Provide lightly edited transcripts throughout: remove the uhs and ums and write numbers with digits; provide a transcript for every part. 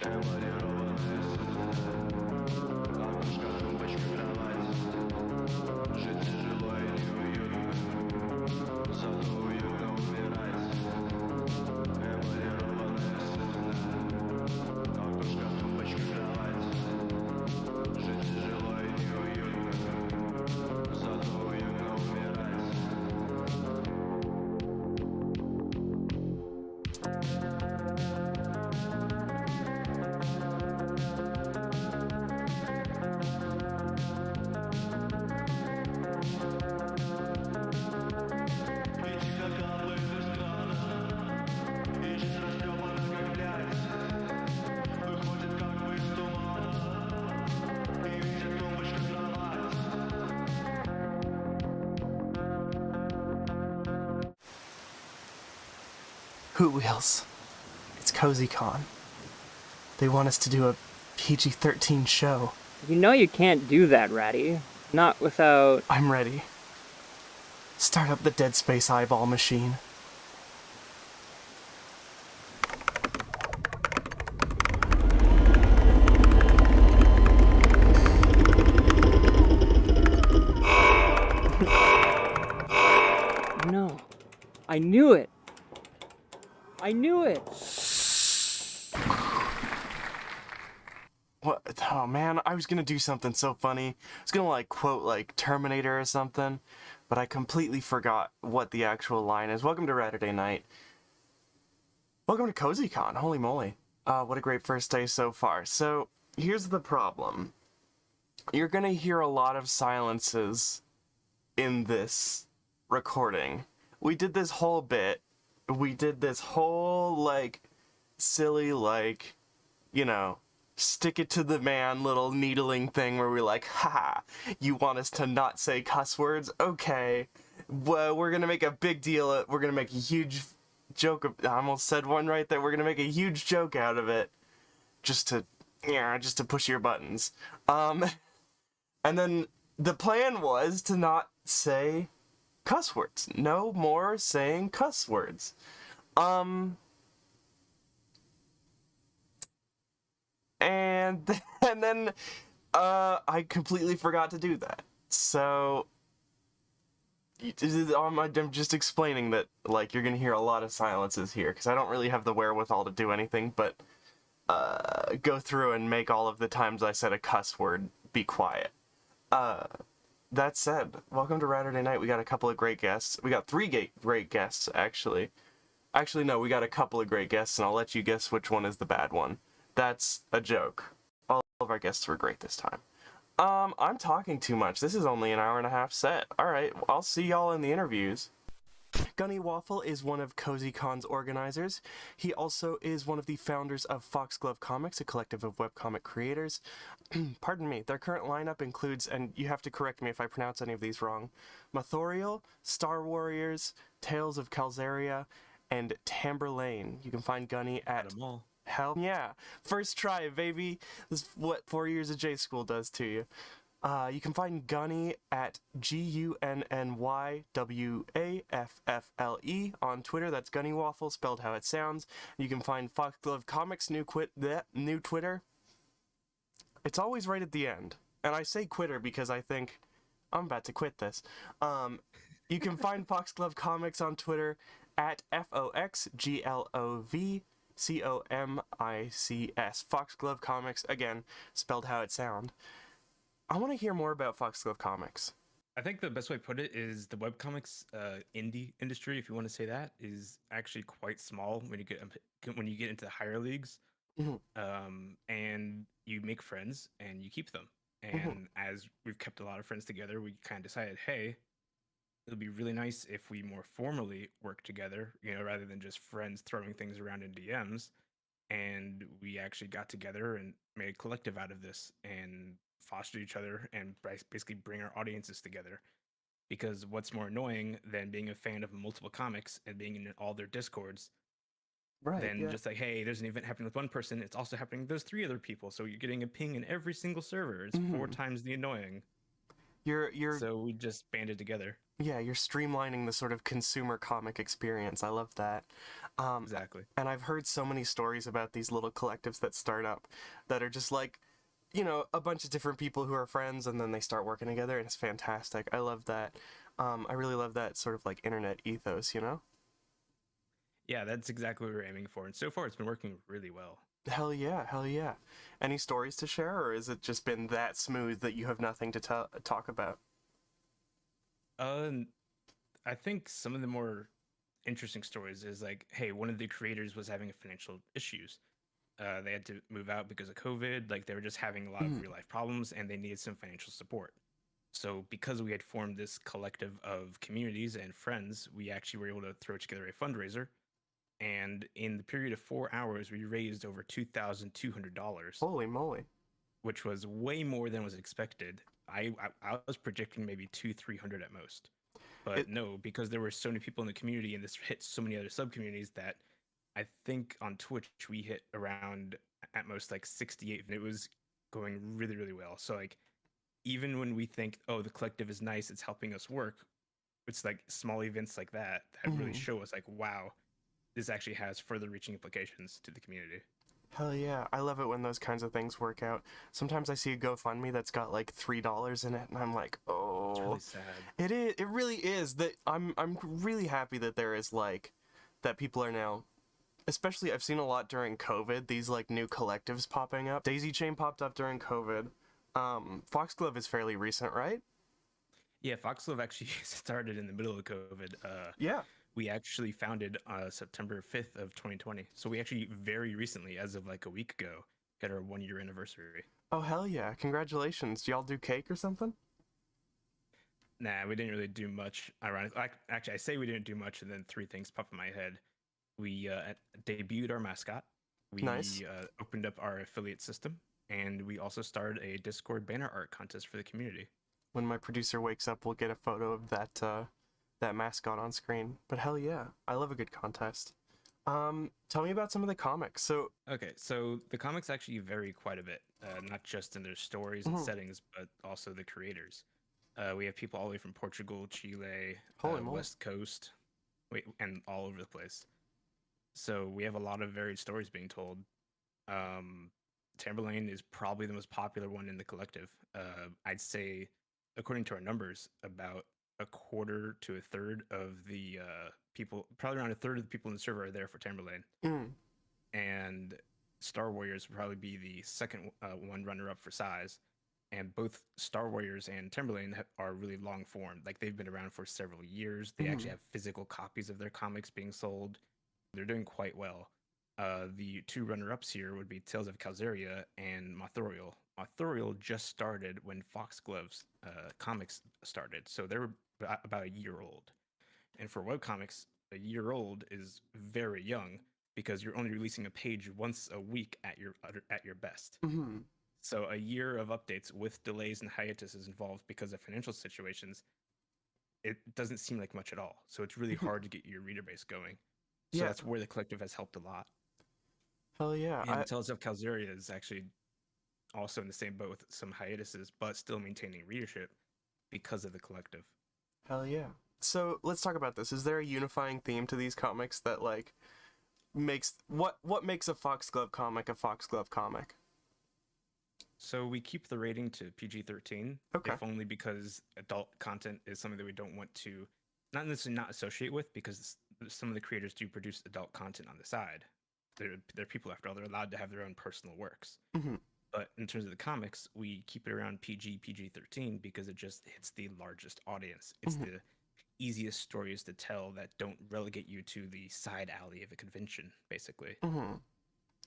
Эмалированные стены, окошко, тумбочка, кровать. Жить тяжело и неуютно, зато уютно умирать. Эмалированные стены, окошко, тумбочка, кровать. Жить тяжело и неуютно, зато уютно умирать. И тихо капает из крана, и жизнь растрепана, как грязь. Выходит как бы из тумана, и видит тумбочка, кровать. Hoot Wheels. It's CozyCon. They want us to do a PG-13 show. You know you can't do that, Ratty. Not without... I'm ready. Start up the Dead Space eyeball machine. No. I knew it! I knew it! What? Oh man, I was gonna do something so funny. I was gonna quote Terminator or something, but I completely forgot what the actual line is. Welcome to Raturday Night. Welcome to CozyCon. Holy moly. What a great first day so far. So, here's the problem. You're gonna hear a lot of silences in this recording. We did this whole bit. We did this whole, silly, stick it to the man little needling thing where we're like, haha, you want us to not say cuss words? Okay. Well, we're gonna make a big deal. We're gonna make a huge joke. I almost said one right there. We're gonna make a huge joke out of it. Just to push your buttons. And then the plan was to not say cuss words. No more saying cuss words. And then I completely forgot to do that. So I'm just explaining that you're gonna hear a lot of silences here because I don't really have the wherewithal to do anything but go through and make all of the times I said a cuss word be quiet. That said, welcome to Raturday Night. We got a couple of great guests. We got three great guests, actually. Actually, no, we got a couple of great guests, and I'll let you guess which one is the bad one. That's a joke. All of our guests were great this time. I'm talking too much. This is only an hour and a half set. Alright, I'll see y'all in the interviews. Gunny Waffle is one of CozyCon's organizers. He also is one of the founders of Foxglove Comics, a collective of webcomic creators. Pardon me, their current lineup includes, and you have to correct me if I pronounce any of these wrong, Mathorial, Star Warriors, Tales of Calzaria, and Tamberlane. You can find Gunny at... Hell yeah. First try, baby. This is what 4 years of J School does to you. You can find Gunny at GUNNYWAFFLE on Twitter. That's Gunny Waffle, spelled how it sounds. You can find Foxglove Comics' new Twitter. It's always right at the end. And I say quitter because I think I'm about to quit this. You can find Foxglove Comics on Twitter at FOXGLOVCOMICS. Foxglove Comics, again, spelled how it sounds. I want to hear more about Foxglove Comics. I think the best way to put it is the webcomics indie industry, if you want to say that, is actually quite small when you get into the higher leagues. Mm-hmm. And you make friends and you keep them. And as we've kept a lot of friends together, we kind of decided, hey, it'll be really nice if we more formally work together, rather than just friends throwing things around in DMs. And we actually got together and made a collective out of this and foster each other and basically bring our audiences together. Because what's more annoying than being a fan of multiple comics and being in all their discords than just like, hey, there's an event happening with one person, it's also happening with those 3 other people, so you're getting a ping in every single server. It's 4 times the annoying. So we just banded together. Yeah, you're streamlining the sort of consumer comic experience. I love that. Exactly. And I've heard so many stories about these little collectives that start up that are just like, you know, a bunch of different people who are friends and then they start working together, and it's fantastic. I love that. I really love that sort of like internet ethos, you know? Yeah, that's exactly what we're aiming for, and so far it's been working really well. Hell yeah, hell yeah. Any stories to share, or has it just been that smooth that you have nothing to talk about? And I think some of the more interesting stories is like, hey, one of the creators was having financial issues. They had to move out because of COVID. Like they were just having a lot of real life problems, and they needed some financial support. So because we had formed this collective of communities and friends, we actually were able to throw together a fundraiser. And in the period of 4 hours, we raised over $2,200, Holy moly. which was way more than was expected. I was predicting maybe 200-300 at most, but It, no, because there were so many people in the community and this hit so many other sub communities that I think on Twitch we hit around at most like 68, and it was going really really well. So like even when we think, oh, the collective is nice, it's helping us work, it's like small events like that that really show us like, wow, this actually has further reaching implications to the community. Hell yeah. I love it when those kinds of things work out. Sometimes I see a GoFundMe that's got like $3 in it and I'm like, oh. It's really sad. It is. It really is. That I'm really happy that there is like that people are now, especially I've seen a lot during COVID, these like new collectives popping up. Daisy Chain popped up during COVID. Foxglove is fairly recent, right? Yeah, Foxglove actually started in the middle of COVID. Yeah. We actually founded September 5th of 2020. So we actually very recently, as of like a week ago, hit our 1 year anniversary. Oh hell yeah. Congratulations. Do y'all do cake or something? Nah, we didn't really do much. Ironically, actually, I say we didn't do much, and then three things pop in my head. We debuted our mascot. We Nice. opened up our affiliate system, and we also started a Discord banner art contest for the community. When my producer wakes up, we'll get a photo of that mascot on screen. But hell yeah, I love a good contest. Tell me about some of the comics. So Okay, so the comics actually vary quite a bit, not just in their stories and settings, but also the creators. We have people all the way from Portugal, Chile, Holy moly. West Coast, and all over the place. So we have a lot of varied stories being told. Tamberlane is probably the most popular one in the collective. I'd say, according to our numbers, about a quarter to a third of the people, probably around a third of the people in the server are there for Tamberlane. And Star Warriors would probably be the second one runner up for size. And both Star Warriors and Timberlane are really long form. Like they've been around for several years. They actually have physical copies of their comics being sold. They're doing quite well. The two runner-ups here would be Tales of Calzeria and Mothorial. Mothorial just started when Foxglove's comics started, so they're about a year old. And for webcomics, a year old is very young because you're only releasing a page once a week at your best. So a year of updates with delays and hiatuses involved because of financial situations, it doesn't seem like much at all. So it's really hard to get your reader base going. So Yeah. that's where the collective has helped a lot. Hell yeah. And Tales of Calzeria is actually also in the same boat with some hiatuses, but still maintaining readership because of the collective. Hell yeah. So let's talk about this. Is there a unifying theme to these comics that like makes what makes a Foxglove comic a Foxglove comic? So we keep the rating to PG-13, Okay. if only because adult content is something that we don't want to not necessarily not associate with, because some of the creators do produce adult content on the side. They're people after all. They're allowed to have their own personal works. But in terms of the comics, we keep it around PG-13 because it just hits the largest audience. It's the easiest stories to tell that don't relegate you to the side alley of a convention, basically. Definitely.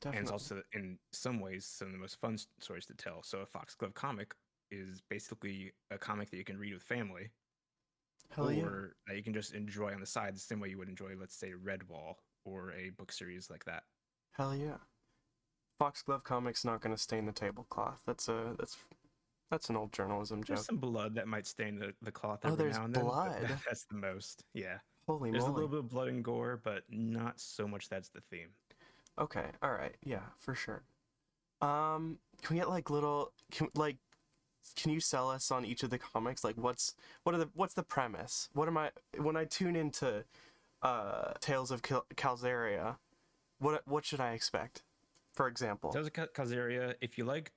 And it's also, in some ways, some of the most fun stories to tell. So a Foxglove comic is basically a comic that you can read with family, Hell yeah. or that you can just enjoy on the side, the same way you would enjoy, let's say, Redwall or a book series like that. Hell yeah. Foxglove comics not gonna stain the tablecloth. That's an old journalism There's joke. some blood that might stain the cloth Oh, every there's now and then. but blood? That's the most, yeah. Holy There's a moly. little bit of blood and gore, but not so much that's the theme. Okay, all right, yeah, for sure. Can we get like little, can you sell us on each of the comics? Like, what's the premise? What am I when I tune into Tales of Calzaria, what should I expect? For example. Tales of Calzaria, if you like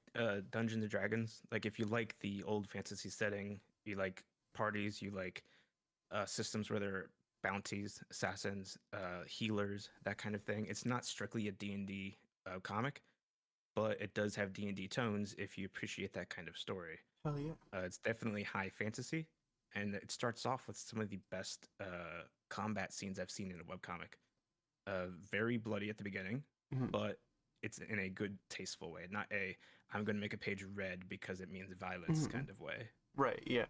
Dungeons and Dragons, like if you like the old fantasy setting, you like parties, you like systems where there are bounties, assassins, healers, that kind of thing. It's not strictly a D&D comic, but it does have D&D tones if you appreciate that kind of story. Hell yeah. It's definitely high fantasy, and it starts off with some of the best combat scenes I've seen in a webcomic. Very bloody at the beginning, Mhm. but it's in a good, tasteful way, not a I'm going to make a page red because it means violence kind of way. Right, yeah.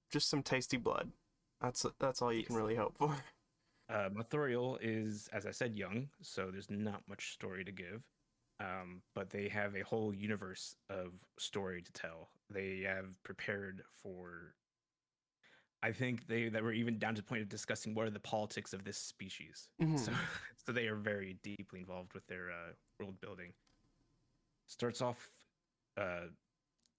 Just some tasty blood. That's all you can Yes. really hope for. Mathorial is, as I said, young, so there's not much story to give. But they have a whole universe of story to tell. They have prepared for. I think that were even down to the point of discussing what are the politics of this species. So, so they are very deeply involved with their world building. Starts off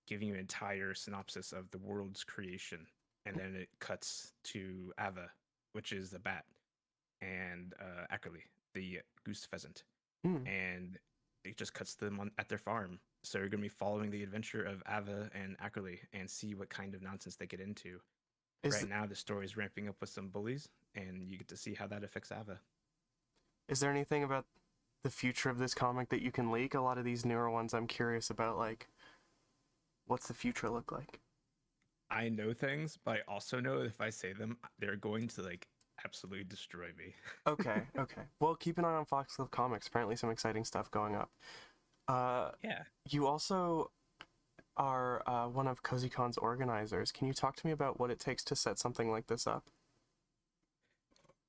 giving you an entire synopsis of the world's creation, and then it cuts to Ava, which is the bat, and Ackerly, the goose pheasant, and it just cuts to them at their farm. So you're going to be following the adventure of Ava and Ackerly and see what kind of nonsense they get into. Right now, the story is ramping up with some bullies, and you get to see how that affects Ava. Is there anything about the future of this comic that you can leak? A lot of these newer ones, I'm curious about, like, what's the future look like? I know things, but I also know if I say them, they're going to, like, absolutely destroy me. Okay. Well, keep an eye on Foxglove Comics. Apparently some exciting stuff going up. Yeah. You also are one of CozyCon's organizers. Can you talk to me about what it takes to set something like this up?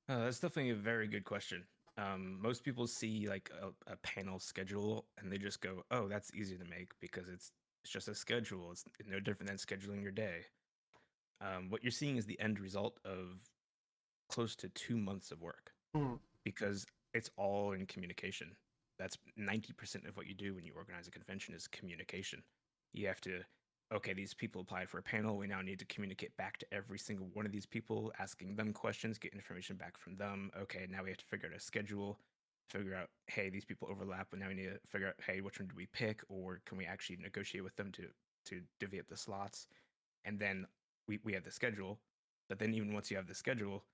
That's definitely a very good question. Most people see like a panel schedule and they just go, "Oh, that's easy to make because it's just a schedule. It's no different than scheduling your day." What you're seeing is the end result of close to 2 months of work because it's all in communication. That's 90% of what you do when you organize a convention is communication. You have to, okay, these people applied for a panel. We now need to communicate back to every single one of these people, asking them questions, get information back from them. Okay, now we have to figure out a schedule, figure out, hey, these people overlap, but now we need to figure out, hey, which one do we pick, or can we actually negotiate with them to divvy up the slots? And then we have the schedule. But then even once you have the schedule,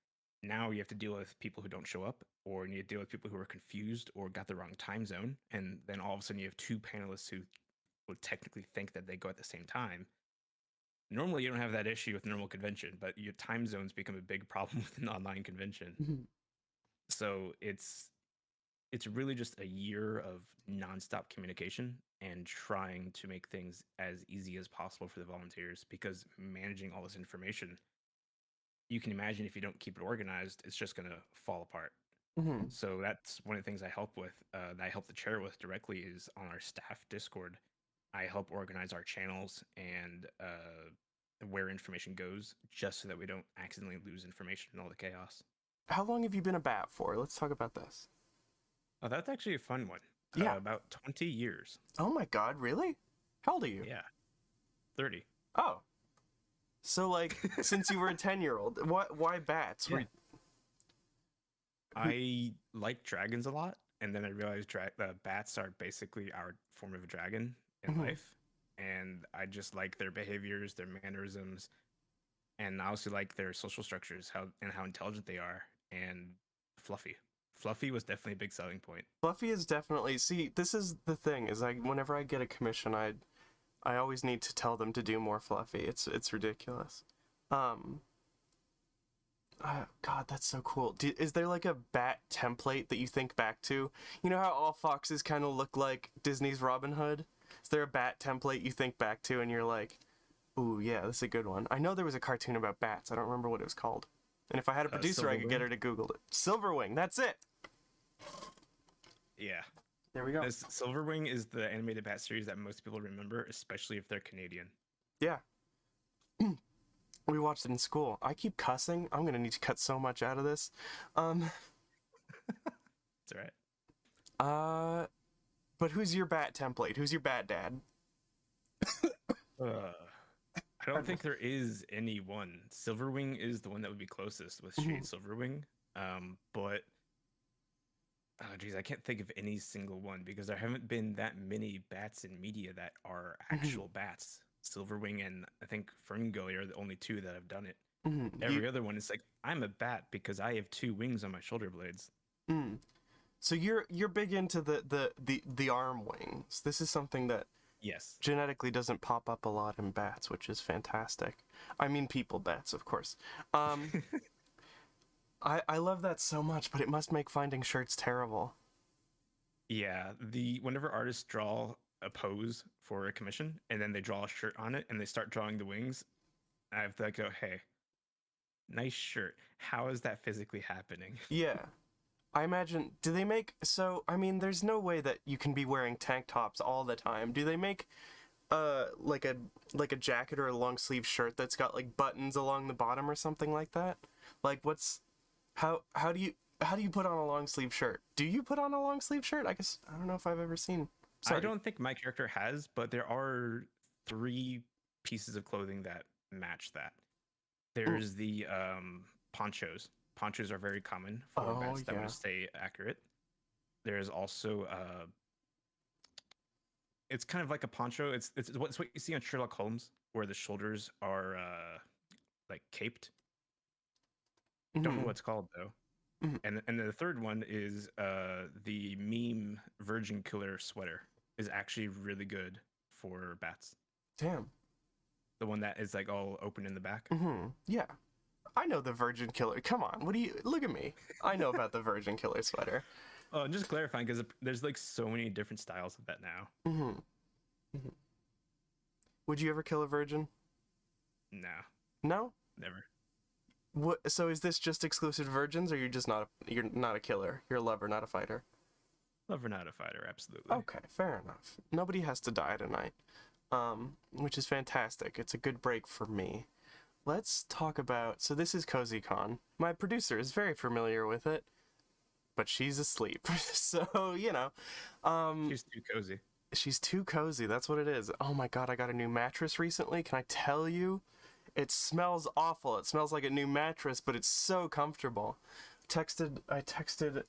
now you have to deal with people who don't show up, or you need to deal with people who are confused or got the wrong time zone. And then all of a sudden you have two panelists who would technically think that they go at the same time. Normally you don't have that issue with normal convention, but your time zones become a big problem with an online convention. So it's really just a year of nonstop communication and trying to make things as easy as possible for the volunteers, because managing all this information, you can imagine if you don't keep it organized, it's just going to fall apart. So that's one of the things I help with, that I help the chair with directly, is on our staff Discord. I help organize our channels and where information goes, just so that we don't accidentally lose information in all the chaos. How long have you been a bat for? Let's talk about this. Oh, that's actually a fun one. Yeah. About 20 years. Oh my god, really? How old are you? Yeah. 30. Oh. So, like, since you were a 10-year-old, why bats? Yeah. I like dragons a lot, and then I realized bats are basically our form of a dragon in life, and I just like their behaviors, their mannerisms, and I also like their social structures, how intelligent they are, and fluffy. Fluffy was definitely a big selling point. Fluffy is definitely... See, this is the thing, is whenever I get a commission, I always need to tell them to do more Fluffy. It's ridiculous. God, that's so cool. Is there like a bat template that you think back to? You know how all foxes kind of look like Disney's Robin Hood? Is there a bat template you think back to and you're like, ooh, yeah, that's a good one? I know there was a cartoon about bats. I don't remember what it was called. And if I had a producer, I could get her to Google it. Silverwing, that's it! Yeah. There we go. Silverwing is the animated bat series that most people remember, especially if they're Canadian. Yeah. We watched it in school. I keep cussing. I'm gonna need to cut so much out of this. That's all right. But who's your bat template? Who's your bat dad? I don't think there is any one. Silverwing is the one that would be closest with Shade Silverwing. But oh geez, I can't think of any single one because there haven't been that many bats in media that are actual bats. Silverwing and I think Ferngully are the only two that have done it. You, Every other one is like, I'm a bat because I have two wings on my shoulder blades. so you're big into the arm wings. This is something that Yes. genetically doesn't pop up a lot in bats, which is fantastic. I mean people bats, of course. I love that so much, but it must make finding shirts terrible. Yeah. Whenever artists draw a pose for a commission and then they draw a shirt on it and they start drawing the wings, I have to like go, hey, nice shirt. How is that physically happening? Yeah. I imagine, do they make, so, I mean, there's no way that you can be wearing tank tops all the time. Do they make, like a jacket or a long sleeve shirt that's got, like, buttons along the bottom or something like that? Like, how do you put on a long sleeve shirt? Do you put on a long sleeve shirt? I guess, I don't know if I've ever seen. Sorry. I don't think my character has, but there are 3 pieces of clothing that match that. There's the ponchos. Ponchos are very common for bats that want to stay accurate. There's also it's kind of like a poncho. It's what you see on Sherlock Holmes, where the shoulders are like caped. Don't know what it's called though. And the third one is the meme Virgin Killer sweater is actually really good for bats. Damn. The one that is like all open in the back. Yeah. I know the Virgin Killer. Come on, look at me. I know about the Virgin Killer sweater. Oh, and just clarifying, because there's like so many different styles of that now. Would you ever kill a virgin? No, No? never. What, so is this just exclusive virgins, or you're not a killer? You're a lover, not a fighter? Lover, not a fighter, absolutely. Okay, fair enough. Nobody has to die tonight, which is fantastic. It's a good break for me. Let's talk about, so this is CozyCon. My producer is very familiar with it, but she's asleep. So, you know. She's too cozy. She's too cozy, that's what it is. Oh my god, I got a new mattress recently. Can I tell you? It smells awful. It smells like a new mattress, but it's so comfortable. I texted,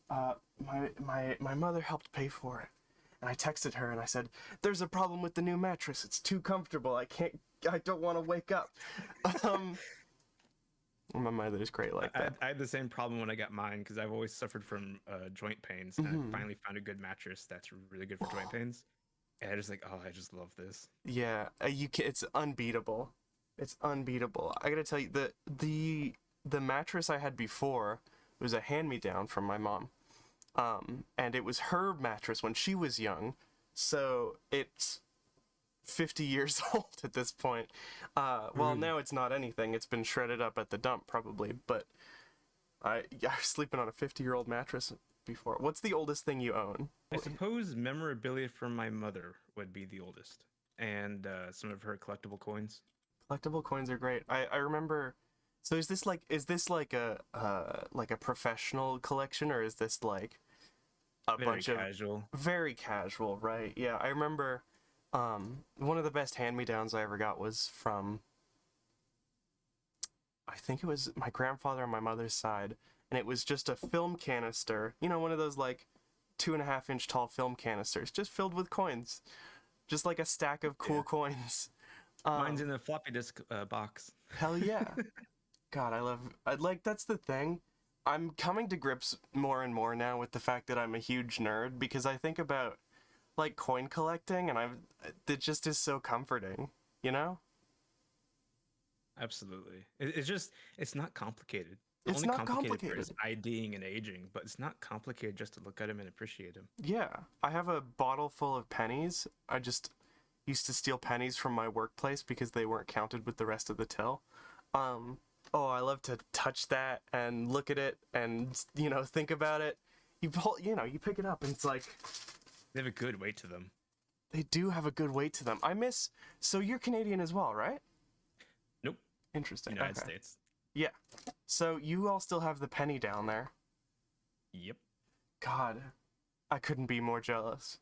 my mother helped pay for it. And I texted her and I said, there's a problem with the new mattress. It's too comfortable. I don't want to wake up. My mother's great like that. I had the same problem when I got mine because I've always suffered from joint pains. And I finally found a good mattress that's really good for joint pains. And I just like, oh, I just love this. Yeah, it's unbeatable. It's unbeatable. I gotta tell you, the mattress I had before was a hand-me-down from my mom. And it was her mattress when she was young, so it's 50 years old at this point. Well, now it's not anything. It's been shredded up at the dump, probably, but I was sleeping on a 50-year-old mattress before. What's the oldest thing you own? I suppose memorabilia from my mother would be the oldest, and some of her collectible coins. Collectible coins are great. I remember. So is this like a professional collection, or is this like a bunch of casual? Very casual, right? Yeah, I remember. One of the best hand-me-downs I ever got was from, I think it was my grandfather on my mother's side, and it was just a film canister. You know, one of those like 2.5-inch tall film canisters, just filled with coins, just like a stack of cool coins. Mine's in a floppy disk box. Hell yeah. God, that's the thing. I'm coming to grips more and more now with the fact that I'm a huge nerd, because I think about like coin collecting and it just is so comforting, you know? Absolutely. It's not complicated. It's Only not complicated part complicated. is IDing and aging, but it's not complicated just to look at them and appreciate them. Yeah. I have a bottle full of pennies. I just used to steal pennies from my workplace because they weren't counted with the rest of the till. I love to touch that and look at it and, you know, think about it. You pick it up and it's like, They have a good weight to them. they do have a good weight to them. So you're Canadian as well, right? Nope. Interesting. United Okay. States. Yeah. So you all still have the penny down there. Yep. God, I couldn't be more jealous.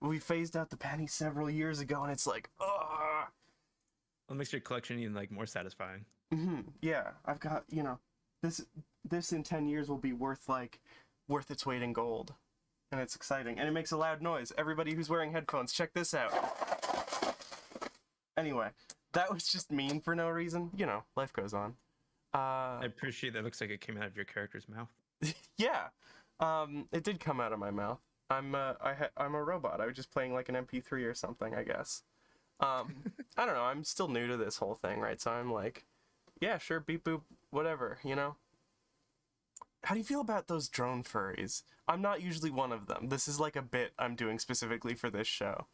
We phased out the penny several years ago, and it's like, ugh. It makes your collection even like more satisfying. Yeah, I've got, this in 10 years will be worth its weight in gold. And it's exciting. And it makes a loud noise. Everybody who's wearing headphones, check this out. Anyway, that was just mean for no reason. You know, life goes on. I appreciate that. Looks like it came out of your character's mouth. Yeah. It did come out of my mouth. I'm a robot. I was just playing like an MP3 or something, I guess. I don't know. I'm still new to this whole thing, right? So I'm like, yeah, sure, beep boop, whatever, you know? How do you feel about those drone furries? I'm not usually one of them. This is like a bit I'm doing specifically for this show.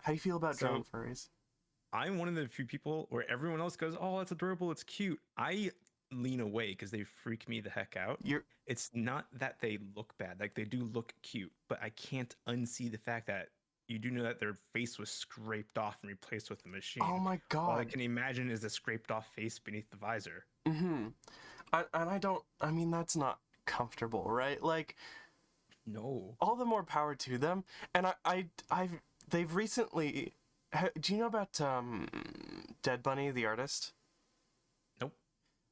How do you feel about drone furries? I'm one of the few people where everyone else goes, "Oh, that's adorable, it's cute." I lean away because they freak me the heck out. It's not that they look bad; like they do look cute, but I can't unsee the fact that you do know that their face was scraped off and replaced with a machine. Oh my god! All I can imagine is a scraped off face beneath the visor. I mean, that's not comfortable, right? Like, no. All the more power to them. And they've recently. Do you know about Dead Bunny, the artist? Nope.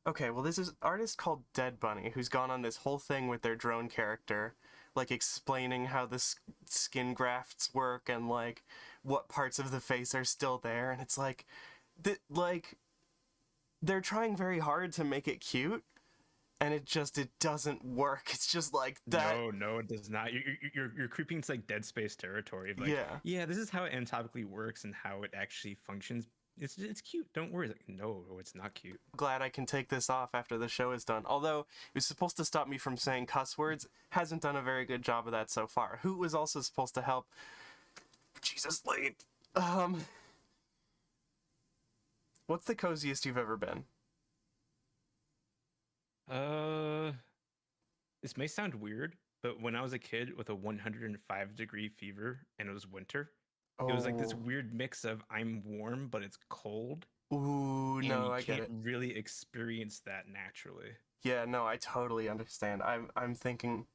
Okay, well, this is an artist called Dead Bunny who's gone on this whole thing with their drone character, like explaining how the skin grafts work and like what parts of the face are still there, and it's like, they're trying very hard to make it cute, and it doesn't work. It's just like that. No, it does not. You're creeping into like Dead Space territory. Like, yeah, this is how it anatomically works and how it actually functions. It's cute. Don't worry. Like, no, it's not cute. Glad I can take this off after the show is done. Although it was supposed to stop me from saying cuss words, hasn't done a very good job of that so far. Who was also supposed to help? Jesus, late. What's the coziest you've ever been? This may sound weird, but when I was a kid with a 105-degree fever and it was winter, it was like this weird mix of I'm warm but it's cold. Ooh, no, I get it. You can't really experience that naturally. Yeah, no, I totally understand. I'm thinking.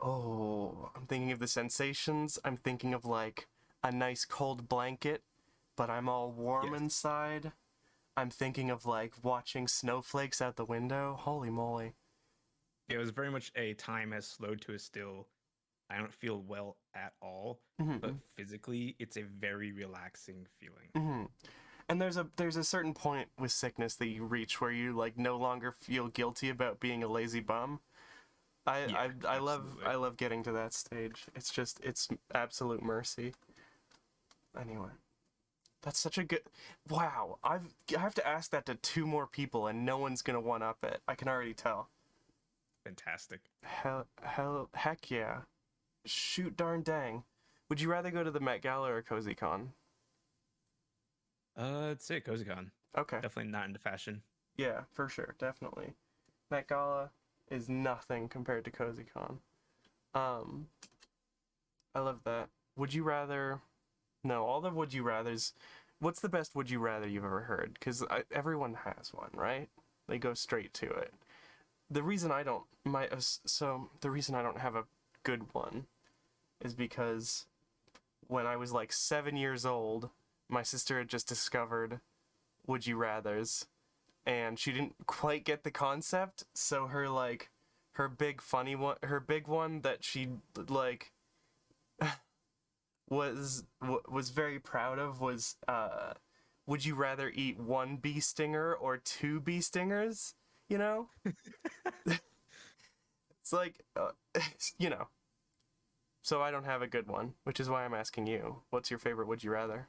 Oh, I'm thinking of the sensations. I'm thinking of like a nice cold blanket, but I'm all warm inside. I'm thinking of like watching snowflakes out the window. Holy moly. Yeah, it was very much a time has slowed to a still. I don't feel well at all, but physically it's a very relaxing feeling. And there's a certain point with sickness that you reach where you like no longer feel guilty about being a lazy bum. I love getting to that stage. It's absolute mercy. Anyway. That's such a good... Wow, I have to ask that to 2 more people and no one's gonna one-up it. I can already tell. Fantastic. Heck yeah. Shoot darn dang. Would you rather go to the Met Gala or CozyCon? I'd say CozyCon. Okay. Definitely not into fashion. Yeah, for sure, definitely. Met Gala is nothing compared to CozyCon. I love that. Would you rather... No, all the would you rathers. What's the best would you rather you've ever heard? Because everyone has one, right? They go straight to it. The reason I don't have a good one is because when I was like 7 years old, my sister had just discovered would you rathers, and she didn't quite get the concept. So her big one that she like. was very proud of was would you rather eat 1 bee stinger or 2 bee stingers, you know? It's like you know. So I don't have a good one, which is why I'm asking you. What's your favorite would you rather?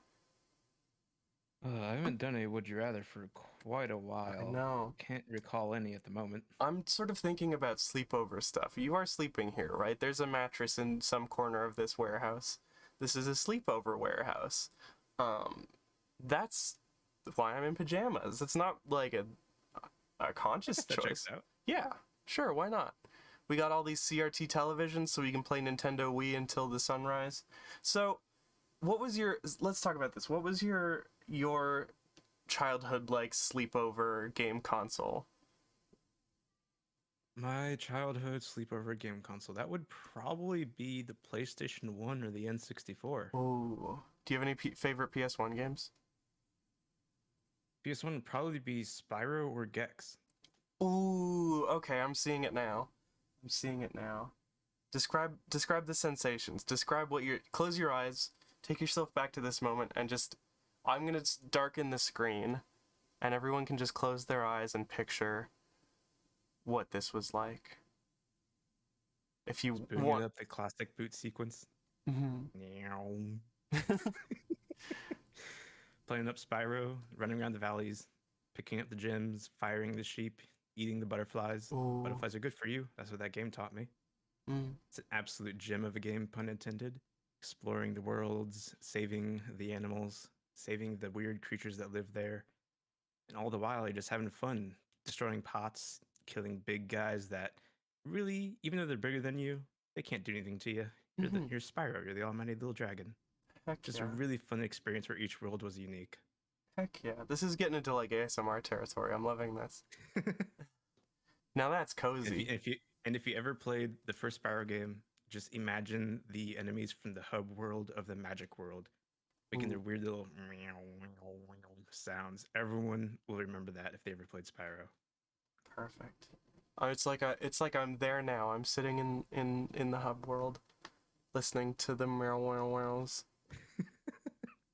I haven't done a would you rather for quite a while. I know. Can't recall any at the moment. I'm sort of thinking about sleepover stuff. You are sleeping here, right? There's a mattress in some corner of this warehouse. This is a sleepover warehouse. That's why I'm in pajamas. It's not like a conscious choice. Checks out. Yeah, sure, why not? We got all these CRT televisions so we can play Nintendo Wii until the sunrise. So, let's talk about this. What was your childhood like sleepover game console? My childhood sleepover game console, that would probably be the PlayStation 1 or the N64. Oh, do you have any favorite PS1 games? PS1 would probably be Spyro or Gex. Ooh, okay, I'm seeing it now. I'm seeing it now. Describe the sensations. Describe what you're... Close your eyes. Take yourself back to this moment and just... I'm gonna darken the screen, and everyone can just close their eyes and picture what this was like. If you Booting want... up the classic boot sequence. Mhm. Playing up Spyro, running around the valleys, picking up the gems, firing the sheep, eating the butterflies. Ooh. Butterflies are good for you. That's what that game taught me. Mm. It's an absolute gem of a game, pun intended. Exploring the worlds, saving the animals, saving the weird creatures that live there. And all the while, you're just having fun, destroying pots, killing big guys that really, even though they're bigger than you, they can't do anything to you. You're Spyro, you're the almighty little dragon. Heck Just yeah. a really fun experience where each world was unique. Heck yeah. This is getting into like ASMR territory. I'm loving this. Now that's cozy. If you ever played the first Spyro game, just imagine the enemies from the hub world of the magic world making their weird little sounds. Everyone will remember that if they ever played Spyro. Perfect. Oh, it's like I'm there now. I'm sitting in the hub world, listening to the meow wow wows.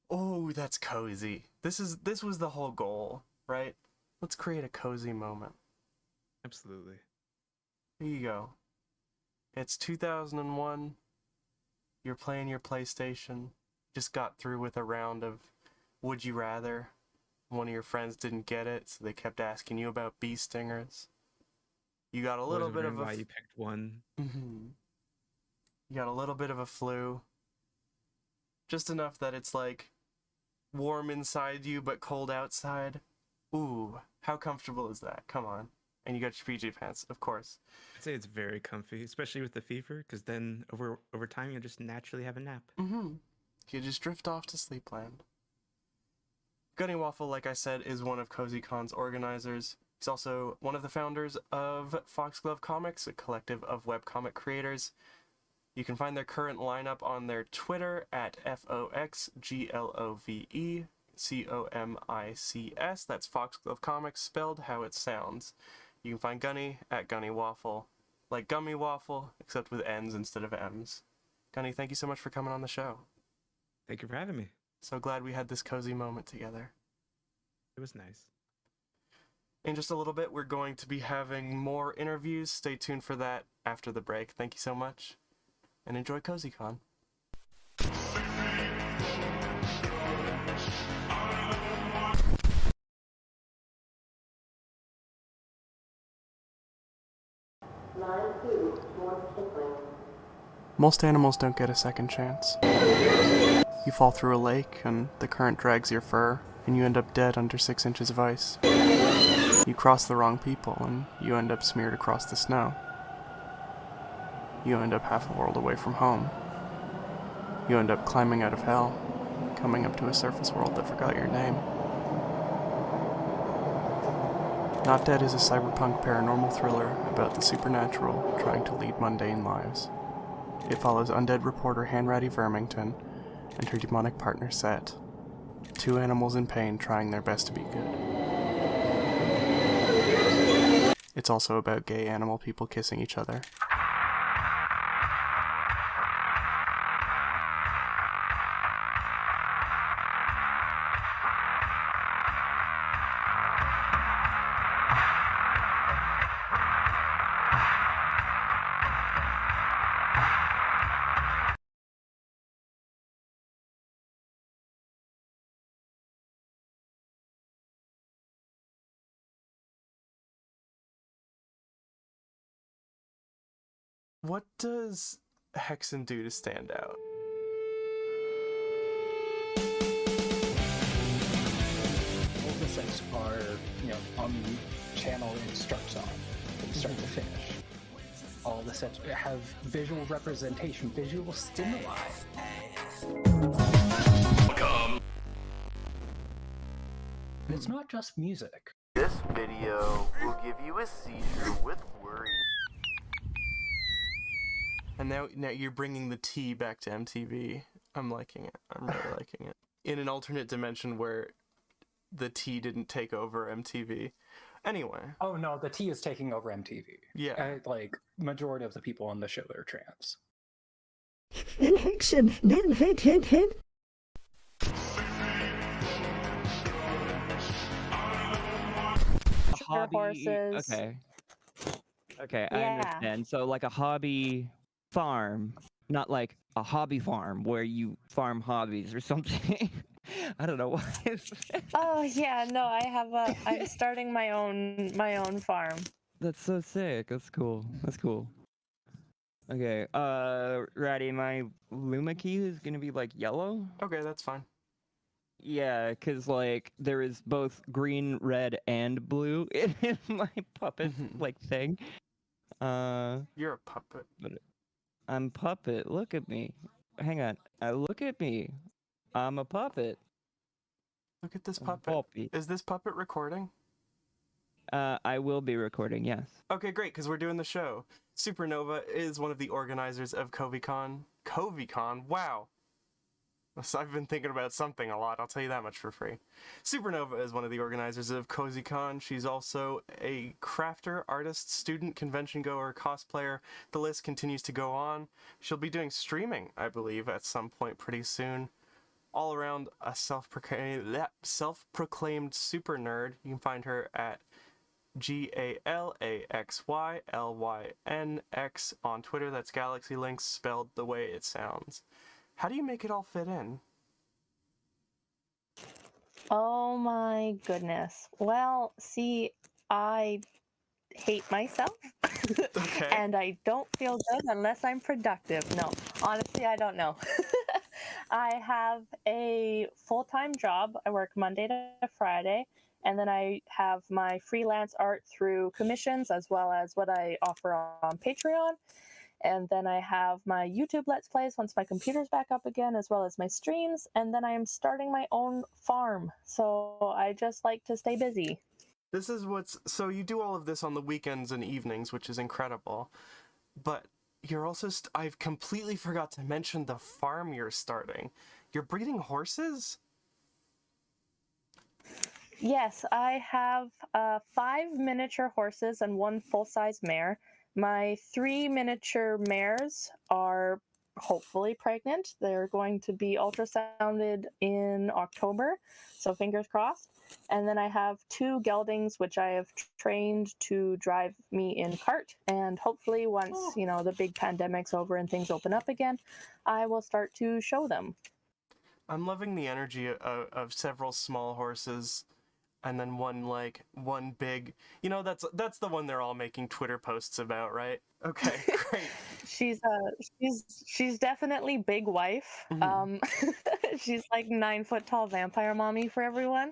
Oh, that's cozy. This was the whole goal, right? Let's create a cozy moment. Absolutely. Here you go. It's 2001. You're playing your PlayStation. Just got through with a round of Would You Rather. One of your friends didn't get it, so they kept asking you about bee stingers. You got a little bit of a... why you picked one. You got a little bit of a flu. Just enough that it's like warm inside you but cold outside. Ooh, how comfortable is that? Come on. And you got your PJ pants, of course. I'd say it's very comfy, especially with the fever, because then over time you'll just naturally have a nap. You just drift off to sleepland. Gunny Waffle, like I said, is one of CozyCon's organizers. He's also one of the founders of Foxglove Comics, a collective of webcomic creators. You can find their current lineup on their Twitter at FoxGloveComics. That's Foxglove Comics, spelled how it sounds. You can find Gunny at Gunny Waffle, like Gummy Waffle, except with N's instead of M's. Gunny, thank you so much for coming on the show. Thank you for having me. So glad we had this cozy moment together. It was nice. In just a little bit, we're going to be having more interviews. Stay tuned for that after the break. Thank you so much, and enjoy CozyCon. Most animals don't get a second chance. You fall through a lake, and the current drags your fur, and you end up dead under 6 inches of ice. You cross the wrong people, and you end up smeared across the snow. You end up half a world away from home. You end up climbing out of hell, coming up to a surface world that forgot your name. Not Dead is a cyberpunk paranormal thriller about the supernatural trying to lead mundane lives. It follows undead reporter Hanratty Vermington and her demonic partner Set, two animals in pain trying their best to be good. It's also about gay animal people kissing each other. What does Hexen do to stand out? All the sets are, on the channel it starts on, from start to finish. All the sets have visual representation, visual stimuli. And it's not just music. This video will give you a seizure with worry. And now you're bringing the T back to MTV. I'm liking it. I'm really liking it. In an alternate dimension where the T didn't take over MTV. Anyway. Oh no, the T is taking over MTV. Yeah. Like majority of the people on the show are trans. Hobby. horses. Okay. Okay, I Yeah. understand. So like a hobby farm, not like a hobby farm where you farm hobbies or something. I don't know why. Oh yeah, no, I'm starting my own farm. That's so sick. That's cool. That's cool. Okay, Ratty, my Luma key is gonna be like yellow. Okay, that's fine. Yeah, cause like there is both green, red, and blue in my puppet like thing. You're a puppet. I'm puppet. Look at me. Hang on. Look at me. I'm a puppet. Look at this I'm puppet. Poppy. Is this puppet recording? I will be recording. Yes. Okay, great, because we're doing the show. Supernova is one of the organizers of CovyCon. CovyCon? Wow. So I've been thinking about something a lot, I'll tell you that much for free. Supernova is one of the organizers of CozyCon. She's also a crafter, artist, student, convention goer, cosplayer. The list continues to go on. She'll be doing streaming, I believe, at some point pretty soon. All around a self-proclaimed super nerd. You can find her at GALAXYLYNX on Twitter. That's Galaxy Links spelled the way it sounds. How do you make it all fit in? Oh my goodness. Well, see, I hate myself. Okay. And I don't feel good unless I'm productive. No, honestly, I don't know. I have a full-time job. I work Monday to Friday, and then I have my freelance art through commissions as well as what I offer on Patreon. And then I have my YouTube Let's Plays once my computer's back up again, as well as my streams. And then I am starting my own farm. So I just like to stay busy. This is so you do all of this on the weekends and evenings, which is incredible. But you're also, I've completely forgot to mention the farm you're starting. You're breeding horses? Yes, I have 5 miniature horses and 1 full-size mare. My 3 miniature mares are hopefully pregnant. They're going to be ultrasounded in October, so fingers crossed. And then I have 2 geldings, which I have trained to drive me in cart. And hopefully once, the big pandemic's over and things open up again, I will start to show them. I'm loving the energy of several small horses and then one big, that's the one they're all making Twitter posts about, right? Okay, great. She's definitely big wife. She's like 9 foot tall vampire mommy for everyone.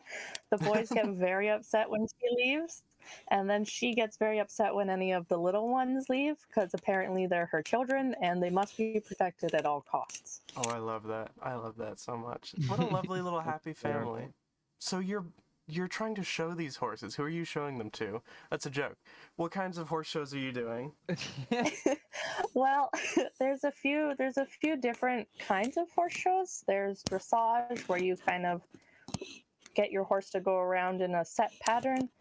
The boys get very upset when she leaves, and then she gets very upset when any of the little ones leave, because apparently they're her children and they must be protected at all costs. Oh, I love that. I love that so much. What a lovely little happy family. So you're trying to show these horses. Who are you showing them to? That's a joke. What kinds of horse shows are you doing? Well, there's a few different kinds of horse shows. There's dressage, where you kind of get your horse to go around in a set pattern.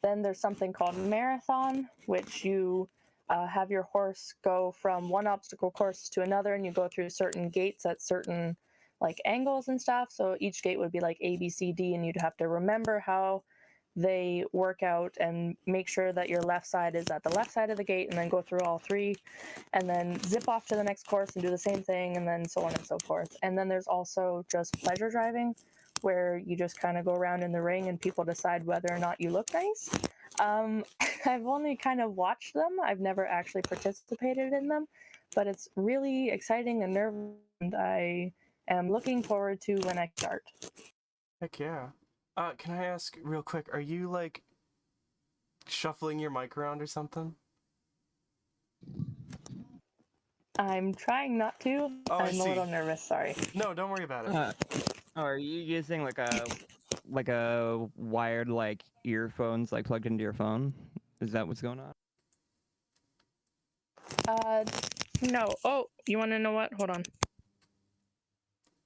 Then there's something called marathon, which you have your horse go from one obstacle course to another, and you go through certain gates at certain angles and stuff. So each gate would be like A, B, C, D, and you'd have to remember how they work out and make sure that your left side is at the left side of the gate, and then go through all 3, and then zip off to the next course and do the same thing, and then so on and so forth. And then there's also just pleasure driving, where you just kind of go around in the ring and people decide whether or not you look nice. I've only kind of watched them. I've never actually participated in them, but it's really exciting and nerve-wracking, and I am looking forward to when I start. Heck yeah. Can I ask real quick, are you shuffling your mic around or something? I'm trying not to. Oh, I I'm a see. little nervous, sorry. No, don't worry about it. Are you using like a wired earphones plugged into your phone? Is that what's going on? No. Oh, you want to know what? Hold on.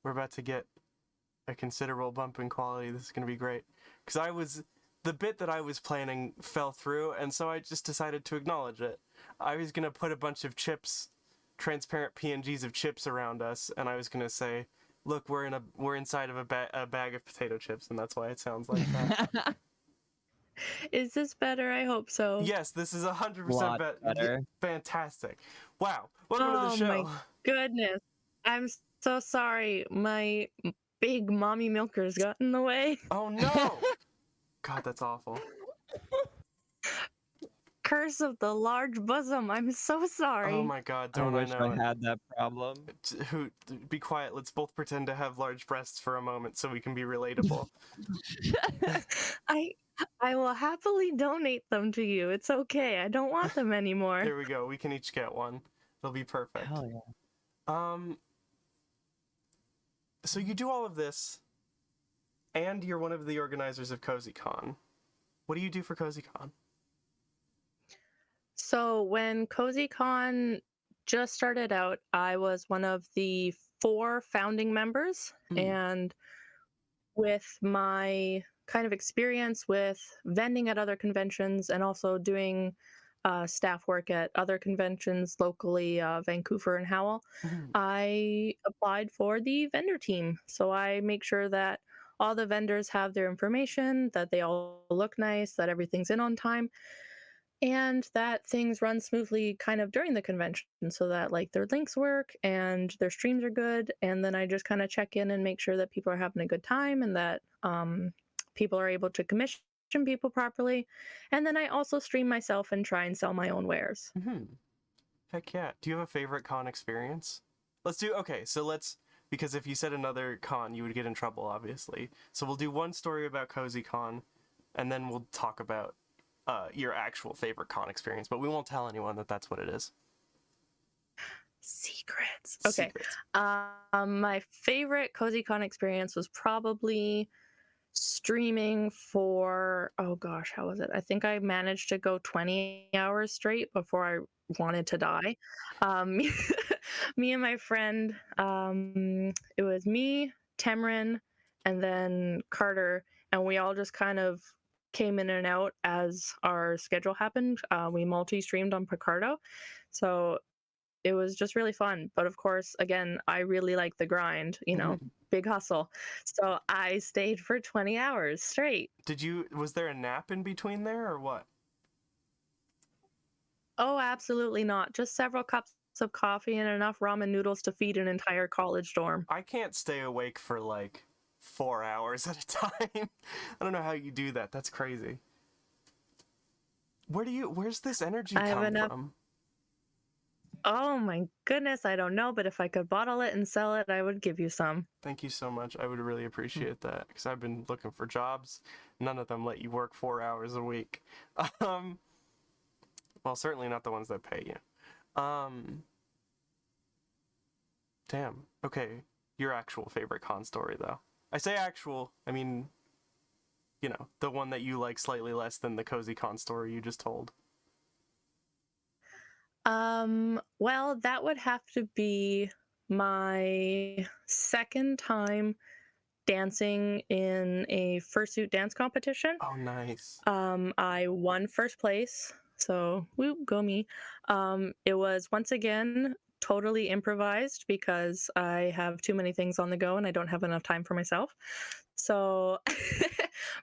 We're about to get a considerable bump in quality. This is going to be great. Because the bit that I was planning fell through, and so I just decided to acknowledge it. I was gonna put a bunch of chips, transparent PNGs of chips around us, and I was gonna say, "Look, we're inside of a bag of potato chips," and that's why it sounds like that. Is this better? I hope so. Yes, this is 100% Lot better. fantastic. Wow, welcome to the Oh show. my goodness. I'm so sorry. My big mommy milkers got in the way. Oh no! God, that's awful. Curse of the large bosom. I'm so sorry. Oh my God, I don't I wish know I it? had that problem. Be quiet. Let's both pretend to have large breasts for a moment so we can be relatable. I will happily donate them to you. It's okay. I don't want them anymore. There we go. We can each get one. It'll be perfect. Hell yeah. So you do all of this, and you're one of the organizers of CozyCon. What do you do for CozyCon? So when CozyCon just started out, I was one of the 4 founding members, and with my kind of experience with vending at other conventions and also doing staff work at other conventions locally, Vancouver and Howell, I applied for the vendor team. So I make sure that all the vendors have their information, that they all look nice, that everything's in on time, and that things run smoothly kind of during the convention, so that like their links work and their streams are good. And then I just kind of check in and make sure that people are having a good time and that people are able to commission people properly. And then I also stream myself and try and sell my own wares. Heck yeah. Do you have a favorite con experience? Because if you said another con, you would get in trouble, obviously. So we'll do one story about CozyCon, and then we'll talk about your actual favorite con experience, but we won't tell anyone that that's what it is. Secrets. Okay. Secrets. My favorite CozyCon experience was probably streaming for, oh gosh, how was it? I think I managed to go 20 hours straight before I wanted to die. Me and my friend, it was me, Temrin, and then Carter, and we all just kind of came in and out as our schedule happened. We multi-streamed on Picardo, so it was just really fun. But of course, again, I really like the grind, big hustle. So I stayed for 20 hours straight. Was there a nap in between there or what? Oh, absolutely not. Just several cups of coffee and enough ramen noodles to feed an entire college dorm. I can't stay awake for like 4 hours at a time. I don't know how you do that. That's crazy. Where's this energy come from? Oh my goodness, I don't know, but if I could bottle it and sell it, I would give you some. Thank you so much. I would really appreciate that, because I've been looking for jobs. None of them let you work 4 hours a week. Well, certainly not the ones that pay you. Damn. Okay. Your actual favorite con story, though. I say actual, I mean, the one that you like slightly less than the CozyCon story you just told. Well, that would have to be my second time dancing in a fursuit dance competition. Oh, nice. I won first place, so woo, go me. It was once again totally improvised because I have too many things on the go and I don't have enough time for myself. So,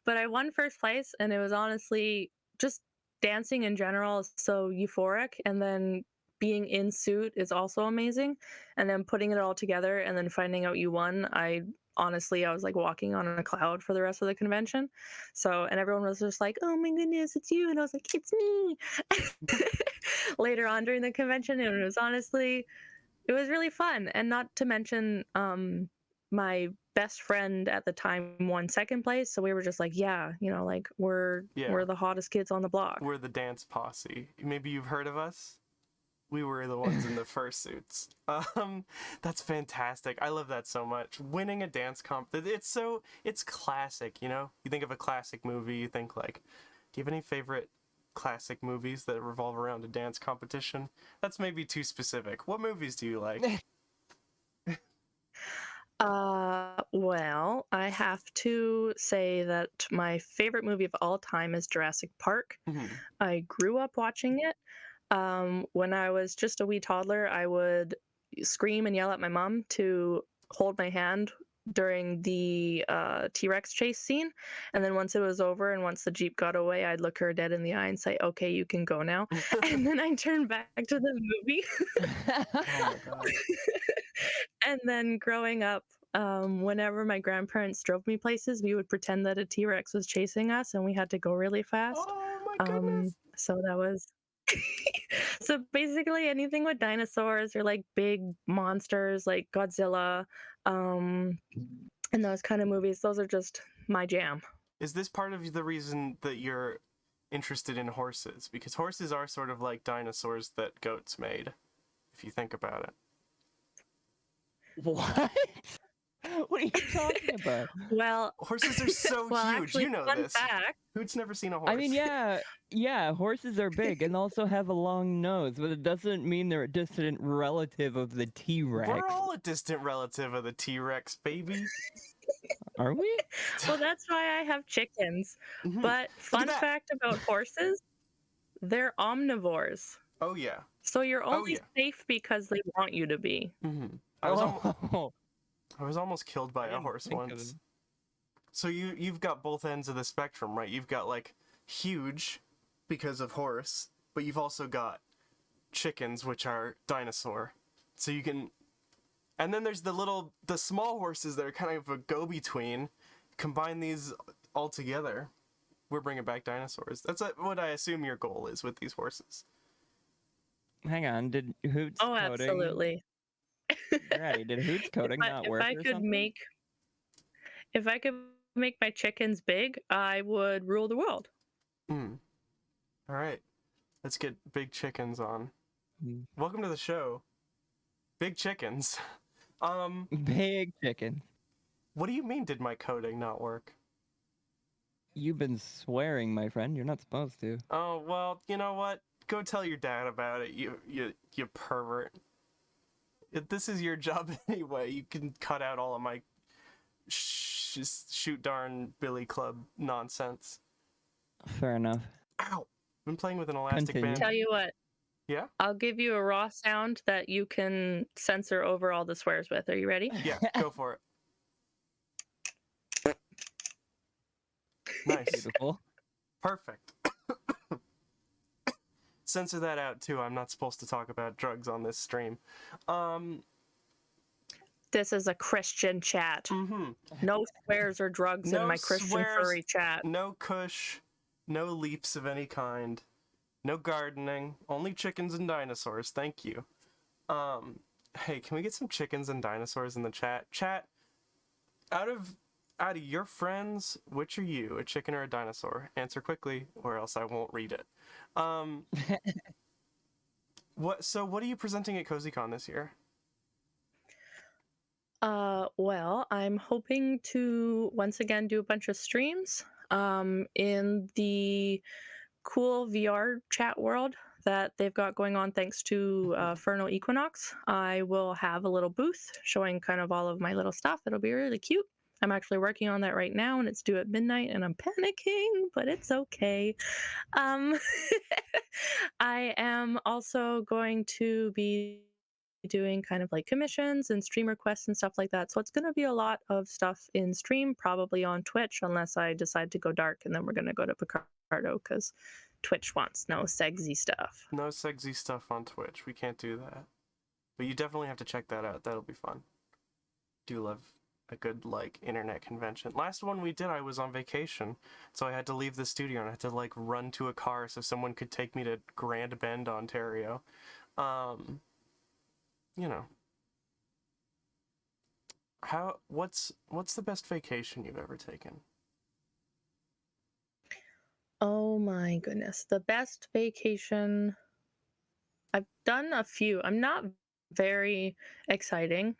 but I won first place, and it was honestly just dancing in general is so euphoric, and then being in suit is also amazing, and then putting it all together and then finding out you won, I was like walking on a cloud for the rest of the convention. So, and everyone was just like, oh my goodness, it's you, and I was like, it's me. Later on during the convention, and it was really fun. And not to mention my best friend at the time won second place, so we were just like, we're the hottest kids on the block. We're the dance posse. Maybe you've heard of us? We were the ones in the fursuits. That's fantastic. I love that so much. Winning a dance comp, it's classic, You think of a classic movie, you think like, do you have any favorite classic movies that revolve around a dance competition? That's maybe too specific. What movies do you like? Well, I have to say that my favorite movie of all time is Jurassic Park. Mhm. I grew up watching it. When I was just a wee toddler, I would scream and yell at my mom to hold my hand during the T-Rex chase scene. And then once it was over and once the Jeep got away, I'd look her dead in the eye and say, okay, you can go now. And then I'd turn back to the movie. Oh my god. And then growing up, whenever my grandparents drove me places, we would pretend that a T-Rex was chasing us and we had to go really fast. Oh my goodness. So that was so basically anything with dinosaurs or like big monsters like Godzilla, and those kind of movies, those are just my jam. Is this part of the reason that you're interested in horses? Because horses are sort of like dinosaurs that goats made, if you think about it. What? What are you talking about? Well, Horses are so well, huge. actually, You know fun this. fact. Who's never seen a horse? I mean, yeah, horses are big and also have a long nose, but it doesn't mean they're a distant relative of the T-Rex. We're all a distant relative of the T-Rex, baby. Are we? Well, that's why I have chickens. Mhm. But fun that. fact about horses, they're omnivores. Oh yeah. So you're only yeah. safe because they want you to be. Mm-hmm. Oh, I was almost killed by I a didn't horse think of once. it. So you've got both ends of the spectrum, right? You've got like huge because of horse, but you've also got chickens, which are dinosaur. So you can, and then there's the small horses that are kind of a go-between. Combine these all together, we're bringing back dinosaurs. That's what I assume your goal is with these horses. Hang on, did Hoot's Oh, coding? absolutely. Right, did Hoot's coding not work or something? If I could make my chickens big, I would rule the world. All right, let's get Big Chickens on. Mm. Welcome to the show, Big Chickens. Big chicken. What do you mean? Did my coding not work? You've been swearing, my friend. You're not supposed to. Oh well, you know what? Go tell your dad about it. You pervert. This is your job anyway. You can cut out all of my shoot darn Billy Club nonsense. Fair enough. Ow! I've been playing with an elastic Continue. band. Tell you what, Yeah? I'll give you a raw sound that you can censor over all the swears with. Are you ready? Yeah, go for it. Nice. Beautiful. Perfect. Censor that out too. I'm not supposed to talk about drugs on this stream. This is a Christian chat. Mm-hmm. No swears or drugs in No my Christian swears, furry chat. No kush, no leaps of any kind, no gardening, only chickens and dinosaurs. Thank you. Hey, can we get some chickens and dinosaurs in the chat? Chat, out of your friends, which are you, a chicken or a dinosaur? Answer quickly, or else I won't read it. What are you presenting at CozyCon this year? Well, I'm hoping to once again do a bunch of streams in the cool VR chat world that they've got going on thanks to Ferno Equinox. I will have a little booth showing kind of all of my little stuff. It'll be really cute. I'm actually working on that right now and it's due at midnight and I'm panicking, but it's okay. I am also going to be doing kind of like commissions and stream requests and stuff like that. So it's going to be a lot of stuff in stream, probably on Twitch, unless I decide to go dark and then we're going to go to Picardo because Twitch wants no sexy stuff. No sexy stuff on Twitch. We can't do that. But you definitely have to check that out. That'll be fun. Do love a good like internet convention. Last one we did, I was on vacation, so I had to leave the studio and I had to like run to a car so someone could take me to Grand Bend, Ontario. You know. What's the best vacation you've ever taken? Oh my goodness. The best vacation. I've done a few. I'm not very exciting.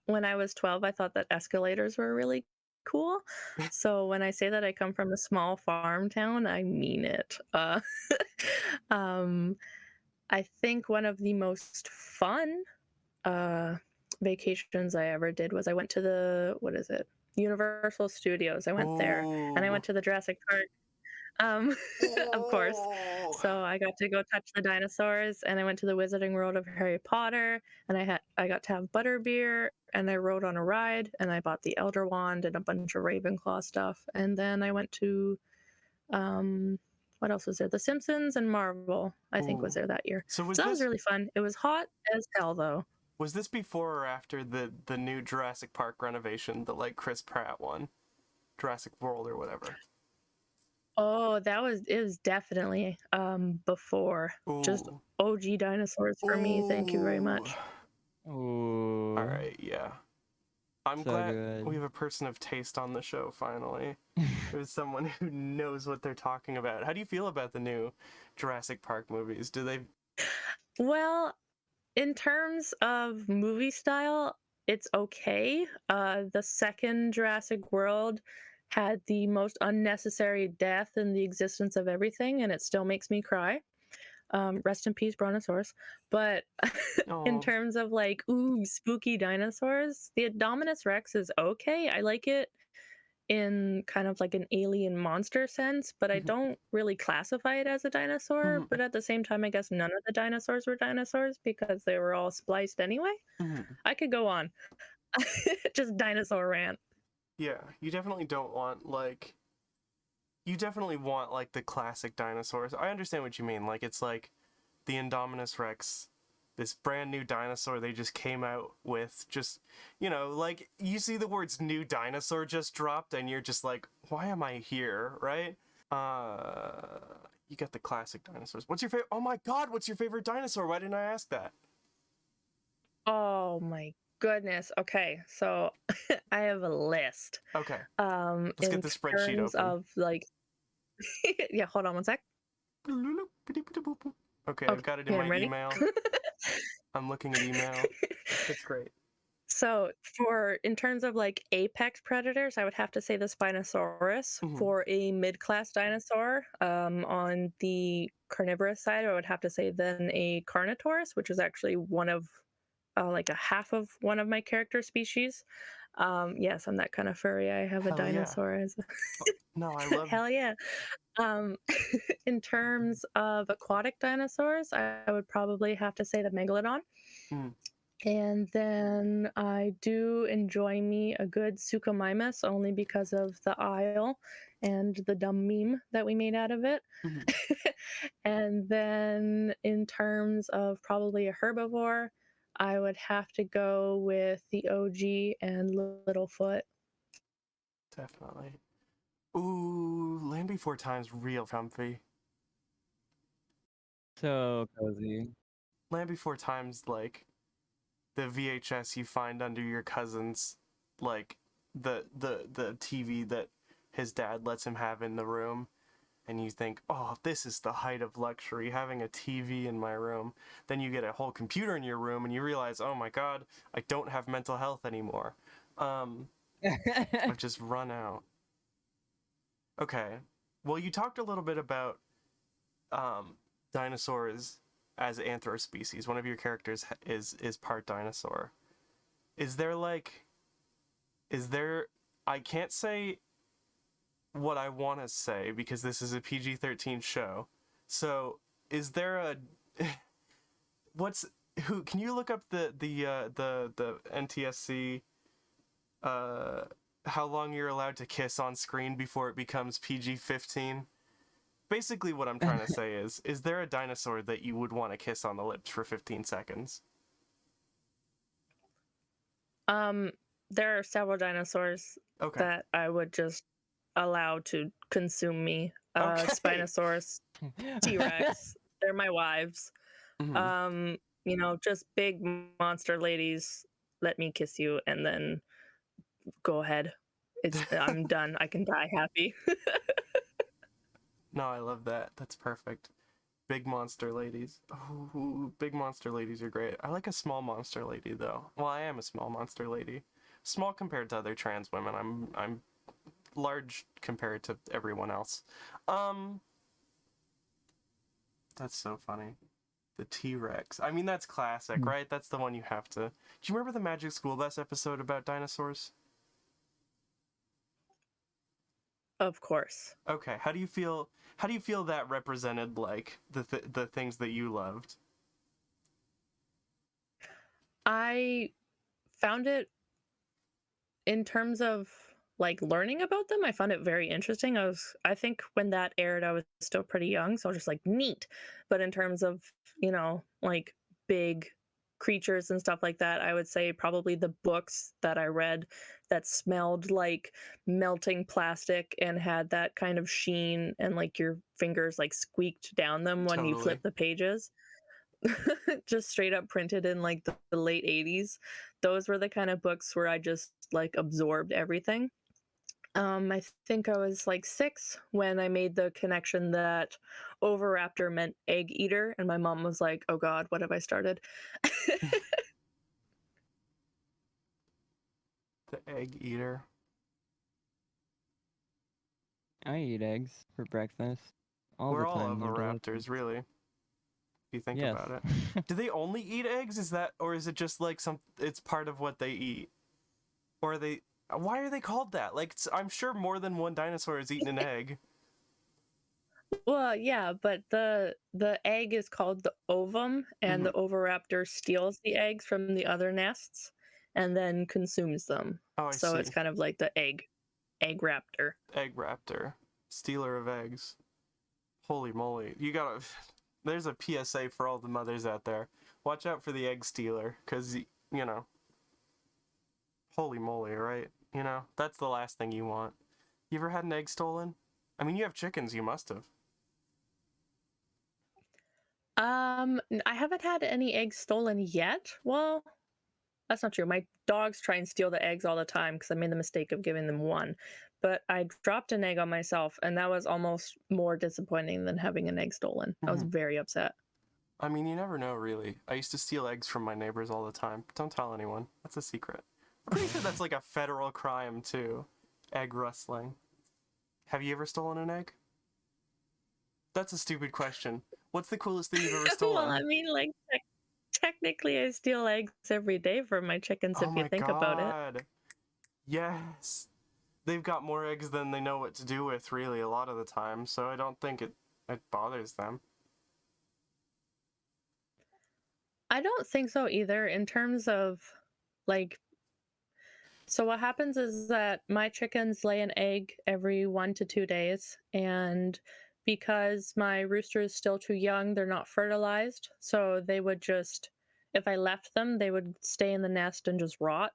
When I was 12, I thought that escalators were really cool. So when I say that I come from a small farm town, I mean it. I think one of the most fun vacations I ever did was I went to the, what is it? Universal Studios. I went there, and I went to the Jurassic Park. Of course. Oh. So I got to go touch the dinosaurs, and I went to the Wizarding World of Harry Potter, and I got to have butterbeer, and I rode on a ride, and I bought the Elder Wand and a bunch of Ravenclaw stuff, and then I went to what else was there? The Simpsons and Marvel, I think, was Ooh. there that year. So was So that was this really fun. It was hot as hell, though. was this before or after the new Jurassic Park renovation, the like Chris Pratt one, Jurassic World or whatever? Oh, it was definitely before. Just Ooh. OG dinosaurs for me. Thank you very much. Ooh. All right, yeah. I'm So glad good. we have a person of taste on the show finally. There's someone who knows what they're talking about. How do you feel about the new Jurassic Park movies? Do they Well, in terms of movie style, it's okay. The second Jurassic World had the most unnecessary death in the existence of everything, and it still makes me cry. Rest in peace, Brontosaurus. But in Oh, terms of like, ooh, spooky dinosaurs, the Indominus Rex is okay. I like it in kind of like an alien monster sense, but I Mhm. don't really classify it as a dinosaur. Mhm. But at the same time, I guess none of the dinosaurs were dinosaurs because they were all spliced anyway. Mhm. I could go on. Just dinosaur rant. Yeah, you definitely don't want like you definitely want like the classic dinosaurs. I understand what you mean. Like it's like the Indominus Rex, this brand new dinosaur they just came out with. Just like you see the words "new dinosaur" just dropped, and you're just like, why am I here, right? You got the classic dinosaurs. What's your favorite? Oh my God, what's your favorite dinosaur? Why didn't I ask that? Oh my goodness. Okay, so I have a list. Okay, let's In get the spreadsheet terms open. of like, yeah, hold on one sec. Okay, I've got it in Okay, my I'm ready. email. I'm looking at email. It's great. So, in terms of like apex predators, I would have to say the Spinosaurus. Mhm. For a mid-class dinosaur, on the carnivorous side, I would have to say then a Carnotaurus, which is actually one of like a half of one of my character species. Yes, I'm that kind of furry. I have a Hell yeah. dinosaur as No, I love. hell yeah. Um, in terms of aquatic dinosaurs, I would probably have to say the Megalodon. Mm. And then I do enjoy me a good Suchomimus only because of the aisle and the dumb meme that we made out of it. Mhm. And then in terms of probably a herbivore, I would have to go with the OG and Littlefoot. Definitely. Ooh, Land Before Time's real comfy. So cozy. Land Before Time's like the VHS you find under your cousin's, like the TV that his dad lets him have in the room, and you think, oh, this is the height of luxury, having a TV in my room. Then you get a whole computer in your room, and you realize, oh my God, I don't have mental health anymore. I've just run out. Okay. Well, you talked a little bit about dinosaurs as anthro-species. One of your characters is part dinosaur. Is there I can't say what I want to say because this is a PG-13 show. So, is there a can you look up the NTSC how long you're allowed to kiss on screen before it becomes PG-15? Basically what I'm trying to say is there a dinosaur that you would want to kiss on the lips for 15 seconds? There are several dinosaurs Okay. that I would just allow to consume me. Okay. Spinosaurus, T-Rex, they're my wives. Mhm. Just big monster ladies, let me kiss you and then go ahead. I'm done. I can die happy. No, I love that. That's perfect. Big monster ladies. Oh, big monster ladies are great. I like a small monster lady though. Well, I am a small monster lady. Small compared to other trans women. I'm large compared to everyone else. That's so funny. The T-Rex. I mean, that's classic, right? That's the one you have to... Do you remember the Magic School Bus episode about dinosaurs? Of course. Okay, how do you feel that represented, like, the things that you loved? I found it, in terms of like learning about them, I found it very interesting. I think when that aired, I was still pretty young, so I was just like, neat. But in terms of, like big creatures and stuff like that, I would say probably the books that I read that smelled like melting plastic and had that kind of sheen, and like your fingers like squeaked down them when you Totally. flip the pages. Just straight up printed in like the late 80s. Those were the kind of books where I just like absorbed everything. I think I was like 6 when I made the connection that Oviraptor meant egg eater, and my mom was like, "Oh God, what have I started?" The egg eater. I eat eggs for breakfast all We're the all time. They're delicious. oviraptors, really. If you think Yes. about it. Do they only eat eggs? Or is it just like it's part of what they eat? Or are they... Why are they called that? Like, I'm sure more than one dinosaur has eaten an egg. Well, yeah, but the egg is called the ovum, and the Oviraptor steals the eggs from the other nests and then consumes them. Oh, I So see. it's kind of like the egg raptor. Egg raptor. Stealer of eggs. Holy moly. There's a PSA for all the mothers out there. Watch out for the egg stealer, because, holy moly, right? That's the last thing you want. You ever had an egg stolen? I mean, you have chickens, you must have. I haven't had any eggs stolen yet. Well, that's not true. My dogs try and steal the eggs all the time because I made the mistake of giving them one. But I dropped an egg on myself, and that was almost more disappointing than having an egg stolen. I was very upset. I mean, you never know, really. I used to steal eggs from my neighbors all the time. Don't tell anyone. That's a secret. I'm pretty sure that's like a federal crime, too. Egg rustling. Have you ever stolen an egg? That's a stupid question. What's the coolest thing you've ever stolen? Well, I mean, like, technically I steal eggs every day from my chickens if you think about it. Yes. They've got more eggs than they know what to do with, really, a lot of the time, so I don't think it bothers them. I don't think so either, in terms of, like... So what happens is that my chickens lay an egg every 1 to 2 days, and because my rooster is still too young, they're not fertilized, so they would just... If I left them, they would stay in the nest and just rot.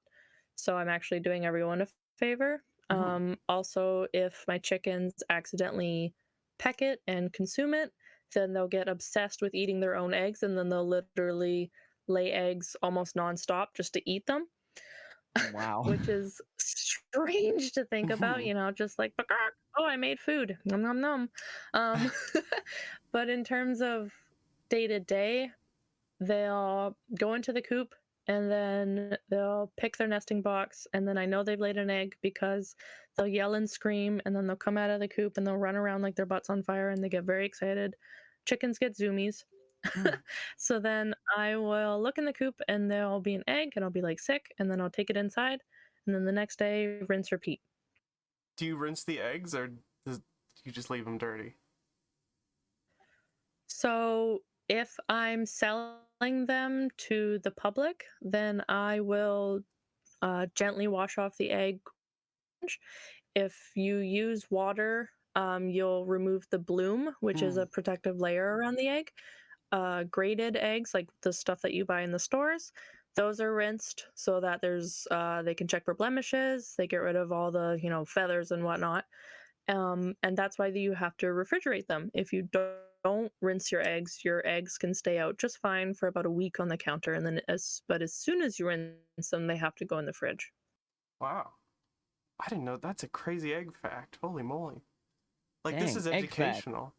So I'm actually doing everyone a favor. Also, if my chickens accidentally peck it and consume it, then they'll get obsessed with eating their own eggs, and then they'll literally lay eggs almost nonstop just to eat them. Wow. Which is strange to think about, just like, oh, I made food. Nom nom nom. But in terms of day to day, they'll go into the coop and then they'll pick their nesting box, and then I know they've laid an egg because they'll yell and scream, and then they'll come out of the coop and they'll run around like their butt's on fire, and they get very excited. Chickens get zoomies. So then I will look in the coop and there'll be an egg, and I'll be like sick, and then I'll take it inside, and then the next day rinse repeat. Do you rinse the eggs, or do you just leave them dirty? So if I'm selling them to the public, then I will gently wash off the egg. If you use water, you'll remove the bloom, which is a protective layer around the egg. Grated eggs, like the stuff that you buy in the stores, those are rinsed so that there's they can check for blemishes. They get rid of all the feathers and whatnot. And that's why you have to refrigerate them. If you don't rinse your eggs can stay out just fine for about a week on the counter, and then as soon as you rinse them, they have to go in the fridge. Wow. I didn't know. That's a crazy egg fact. Holy moly. Like, Dang, this is egg fact. educational.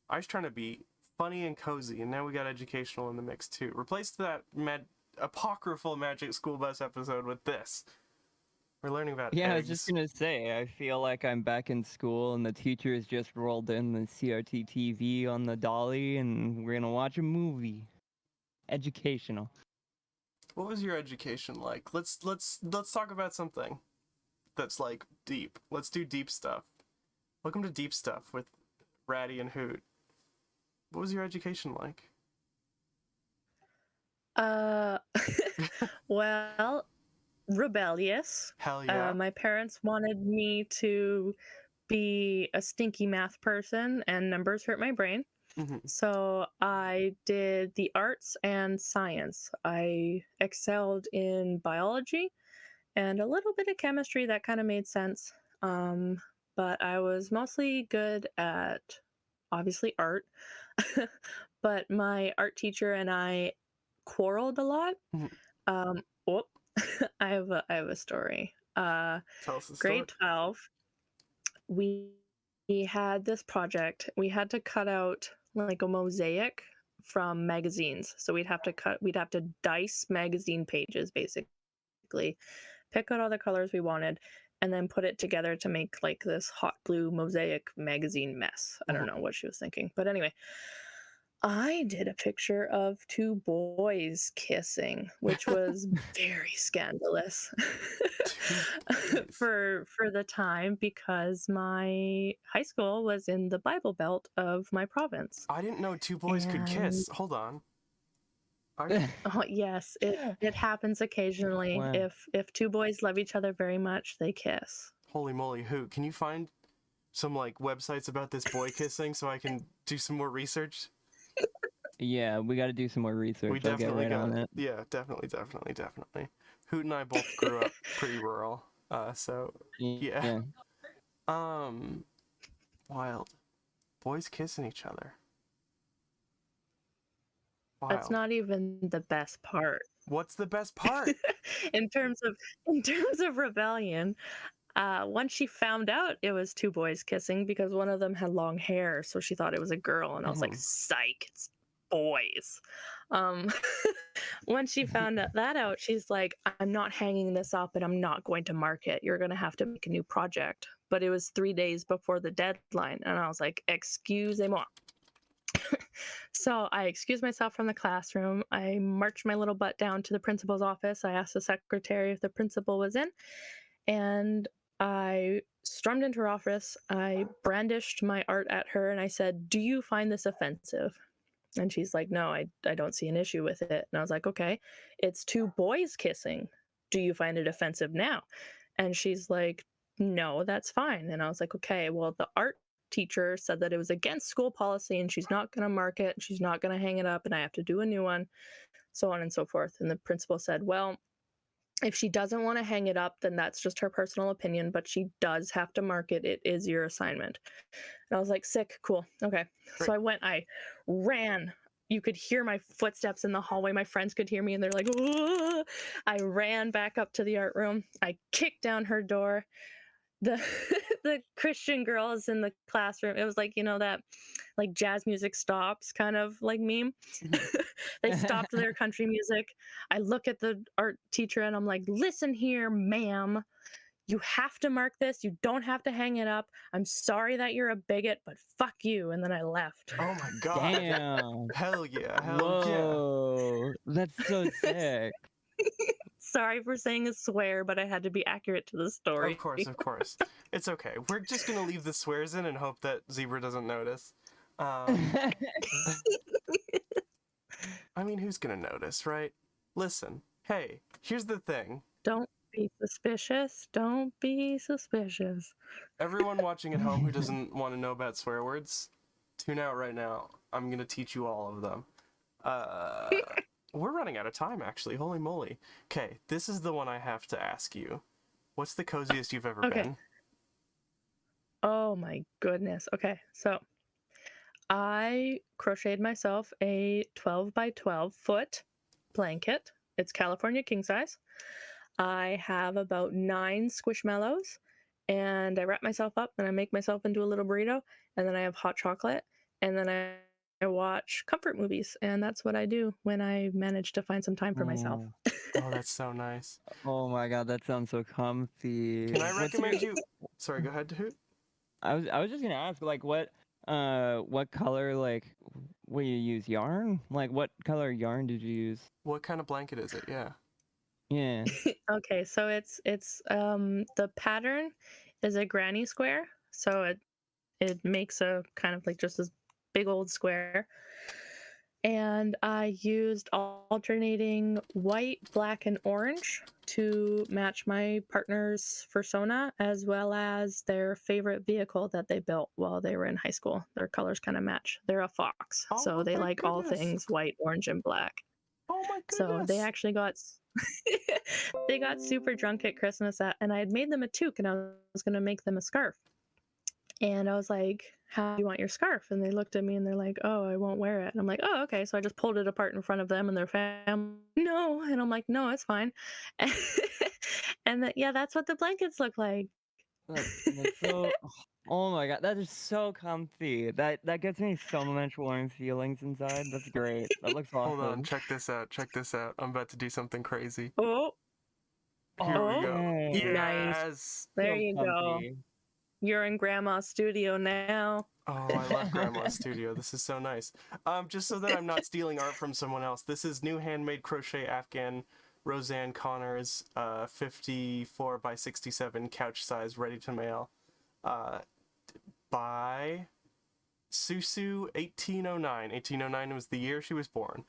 I was trying to be funny and cozy, and now we got educational in the mix, too. Replace that apocryphal Magic School Bus episode with this. We're learning about eggs. I was just gonna say, I feel like I'm back in school and the teacher has just rolled in the CRT TV on the dolly and we're gonna watch a movie. Educational. What was your education like? Let's talk about something that's like deep. Let's do deep stuff. Welcome to Deep Stuff with Ratty and Hoot. What was your education like? Well, rebellious. Hell yeah. My parents wanted me to be a stinky math person, and numbers hurt my brain. Mhm. So I did the arts and science. I excelled in biology and a little bit of chemistry. That kind of made sense. But I was mostly good at, obviously, art. But my art teacher and I quarreled a lot. Mhm. Whoop. I have a story. Tell us the story. Grade 12, we had this project. We had to cut out like a mosaic from magazines. So we'd have to dice magazine pages, basically, pick out all the colors we wanted, and then put it together to make like this hot glue mosaic magazine mess. I don't know what she was thinking, but anyway, I did a picture of two boys kissing, which was very scandalous for the time, because my high school was in the Bible Belt of my province. I didn't know two boys could kiss. Hold on. Oh yes, it happens occasionally. Wow. If two boys love each other very much, they kiss. Holy moly, Hoot. Can you find some like websites about this boy kissing so I can do some more research? Yeah, we got to do some more research. We I'll get definitely right got on it. it. Yeah, definitely. Hoot and I both grew up pretty rural, so yeah. Wild. Boys kissing each other. Wild. That's not even the best part. What's the best part? in terms of rebellion, once she found out it was two boys kissing, because one of them had long hair, so she thought it was a girl, and I was like, psych, it's boys. Once she found that out, she's like, I'm not hanging this up and I'm not going to mark it. You're going to have to make a new project. But it was 3 days before the deadline, and I was like, excusez-moi. So I excused myself from the classroom. I marched my little butt down to the principal's office. I asked the secretary if the principal was in, and I stormed into her office. I brandished my art at her, and I said, do you find this offensive? And she's like, no, I don't see an issue with it. And I was like, okay, it's two boys kissing. Do you find it offensive now? And she's like, no, that's fine. And I was like, okay, well, the art teacher said that it was against school policy and she's not going to mark it, she's not going to hang it up, and I have to do a new one, so on and so forth. And the principal said, well, if she doesn't want to hang it up, then that's just her personal opinion, but she does have to mark it. It is your assignment. And I was like, sick, cool, okay. Great. So I ran. You could hear my footsteps in the hallway. My friends could hear me, and they're like, whoa. I ran back up to the art room. I kicked down her door. The Christian girls in the classroom, it was like, you know, that like jazz music stops kind of like meme. They stopped their country music. I look at the art teacher and I'm like, listen here, ma'am, you have to mark this. You don't have to hang it up. I'm sorry that you're a bigot, but fuck you. And then I left. Oh my god. Damn. Hell yeah. Whoa. That's so sick. Sorry for saying a swear, but I had to be accurate to the story. Of course. It's okay. We're just gonna leave the swears in and hope that Zebra doesn't notice. I mean, who's gonna notice, right? Listen, hey, here's the thing. Don't be suspicious. Don't be suspicious. Everyone watching at home who doesn't want to know about swear words, tune out right now. I'm gonna teach you all of them. We're running out of time, actually. Holy moly. Okay, this is the one I have to ask you. What's the coziest you've ever been? Oh my goodness. Okay, so I crocheted myself a 12 by 12 foot blanket. It's California king size. I have about 9 squishmallows, and I wrap myself up and I make myself into a little burrito, and then I have hot chocolate, and then I watch comfort movies, and that's what I do when I manage to find some time for myself. Oh, that's so nice. Oh my god, that sounds so comfy. Can I recommend you? Sorry, go ahead, Hoot. I was just gonna ask, like, what color, like, Will you use yarn? Like, what color yarn did you use? What kind of blanket is it? Yeah. Yeah. Okay, so it's the pattern is a granny square, so it makes a kind of like just this big old square. And I used alternating white, black, and orange to match my partner's persona, as well as their favorite vehicle that they built while they were in high school. Their colors kind of match. They're a fox, Oh so they my like all goodness. things white, orange, and black. Oh my So goodness. they actually got they got super drunk at Christmas, and I had made them a toque, and I was going to make them a scarf. And I was like, how do you want your scarf? And they looked at me and they're like, oh, I won't wear it. And I'm like, oh, okay. So I just pulled it apart in front of them and their family. No. And I'm like, no, it's fine. And that, yeah, that's what the blankets look like. That's so. Oh my god, that is so comfy. That gets me so much warm feelings inside. That's great. That looks awesome. Hold on, check this out. Check this out. I'm about to do something crazy. Oh, Here we Oh, go. nice. Yes. there So you go. comfy. You're in grandma's studio now. Oh, I love Grandma's studio. This is so nice. Just so that I'm not stealing art from someone else, this is new handmade crochet Afghan Roseanne Connor's 54 by 67 couch size ready to mail by Susu 1809. 1809 was the year she was born.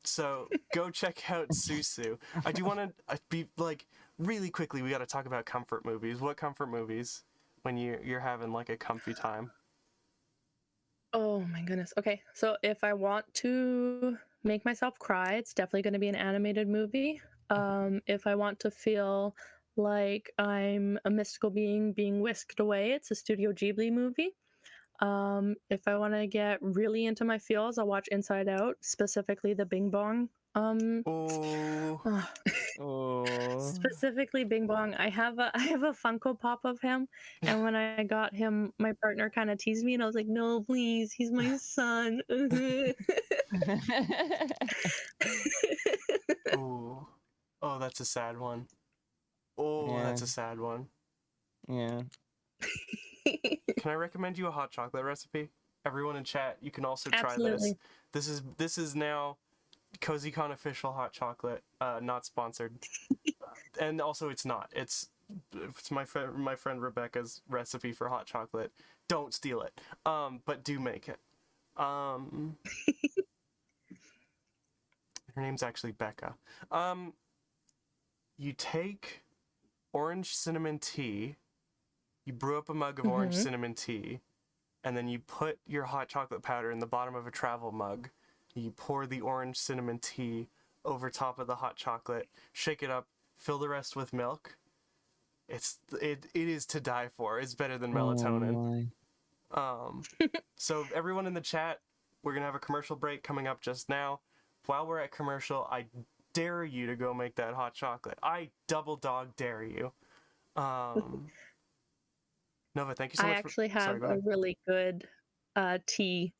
So go check out Susu. I do want to be like really quickly. We got to talk about comfort movies. What comfort movies when you're having like a comfy time? Oh my goodness. Okay, so if I want to make myself cry, it's definitely going to be an animated movie. If I want to feel like I'm a mystical being being whisked away, it's a Studio Ghibli movie. If I want to get really into my feels, I'll watch Inside Out, specifically the Bing Bong. Oh, Oh. Specifically Bing Bong. I have a Funko Pop of him, and when I got him, my partner kind of teased me, and I was like, "No, please, he's my son." oh, oh, that's a sad one. Oh, Yeah. that's a sad one. Yeah. Can I recommend you a hot chocolate recipe? Everyone in chat, you can also try Absolutely. this. This is now CozyCon official hot chocolate, not sponsored. And also it's not. It's my friend Rebecca's recipe for hot chocolate. Don't steal it. But do make it. Her name's actually Becca. You take orange cinnamon tea. You brew up a mug of orange cinnamon tea, and then you put your hot chocolate powder in the bottom of a travel mug. You pour the orange cinnamon tea over top of the hot chocolate, shake it up, fill the rest with milk. It is to die for. It's better than melatonin. Oh So everyone in the chat, we're gonna have a commercial break coming up just now. While we're at commercial, I dare you to go make that hot chocolate. I double dog dare you. Nova, thank you so I much. actually Sorry, have go a ahead. really good tea.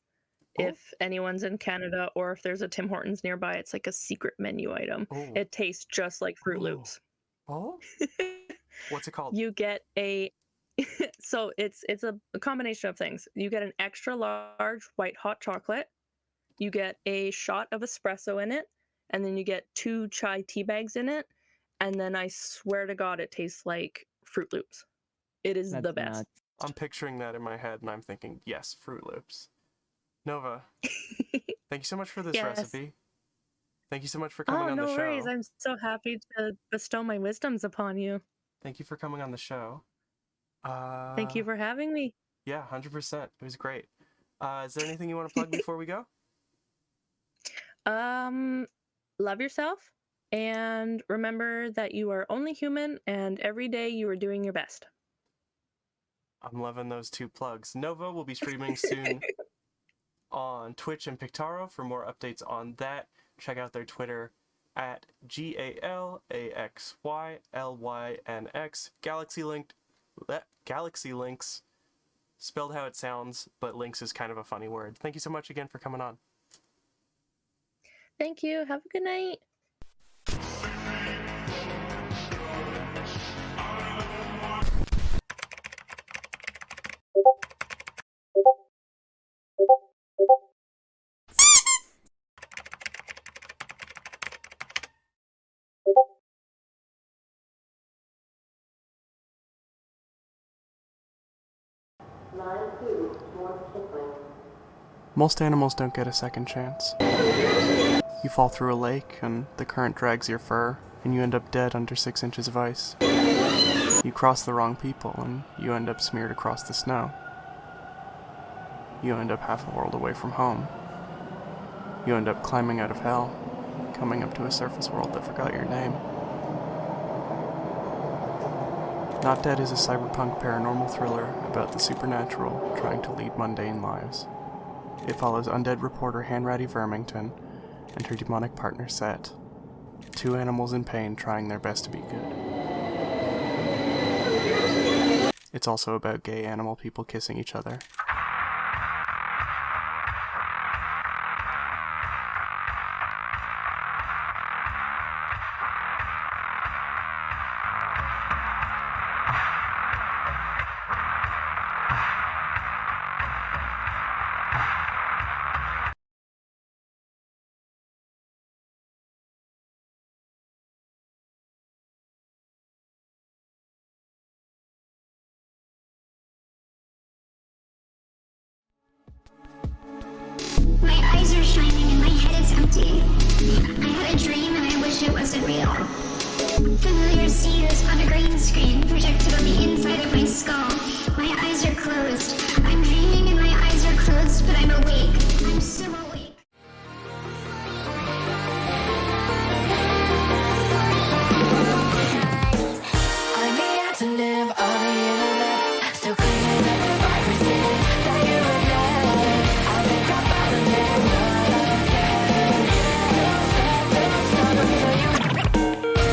Oh. If anyone's in Canada or if there's a Tim Hortons nearby, it's like a secret menu item. Oh. It tastes just like Fruit Oh. Loops. Oh? What's it called? You get a so it's a combination of things. You get an extra large white hot chocolate. You get a shot of espresso in it, and then you get 2 chai tea bags in it, and then I swear to God, it tastes like Fruit Loops. It is That's the best. nuts. I'm picturing that in my head, and I'm thinking, yes, Fruit Loops. Nova, thank you so much for this Yes. recipe. Thank you so much for coming Oh, on the no show. worries. I'm so happy to bestow my wisdoms upon you. Thank you for coming on the show. Thank you for having me. Yeah, 100%. It was great. Is there anything you want to plug before we go? Love yourself, and remember that you are only human, and every day you are doing your best. I'm loving those 2 plugs. Nova will be streaming soon on Twitch and Pictaro. For more updates on that, check out their Twitter at GALAXYLYNX. Galaxy Links, spelled how it sounds, but links is kind of a funny word. Thank you so much again for coming on. Thank you. Have a good night. Most animals don't get a second chance. You fall through a lake, and the current drags your fur, and you end up dead under 6 inches of ice. You cross the wrong people, and you end up smeared across the snow. You end up half a world away from home. You end up climbing out of hell, coming up to a surface world that forgot your name. Not Dead is a cyberpunk paranormal thriller about the supernatural trying to lead mundane lives. It follows undead reporter Hanratty Vermington and her demonic partner Set, 2 animals in pain trying their best to be good. It's also about gay animal people kissing each other. My eyes are shining and my head is empty. I had a dream and I wish it wasn't real. Familiar scenes on a green screen projected on the inside of my skull. My eyes are closed. I'm dreaming and my eyes are closed, but I'm awake. I'm still awake. I'm the antonym of the internet, still cleaning up the viruses that you would let. I think I found a name, but again, don't stop until you.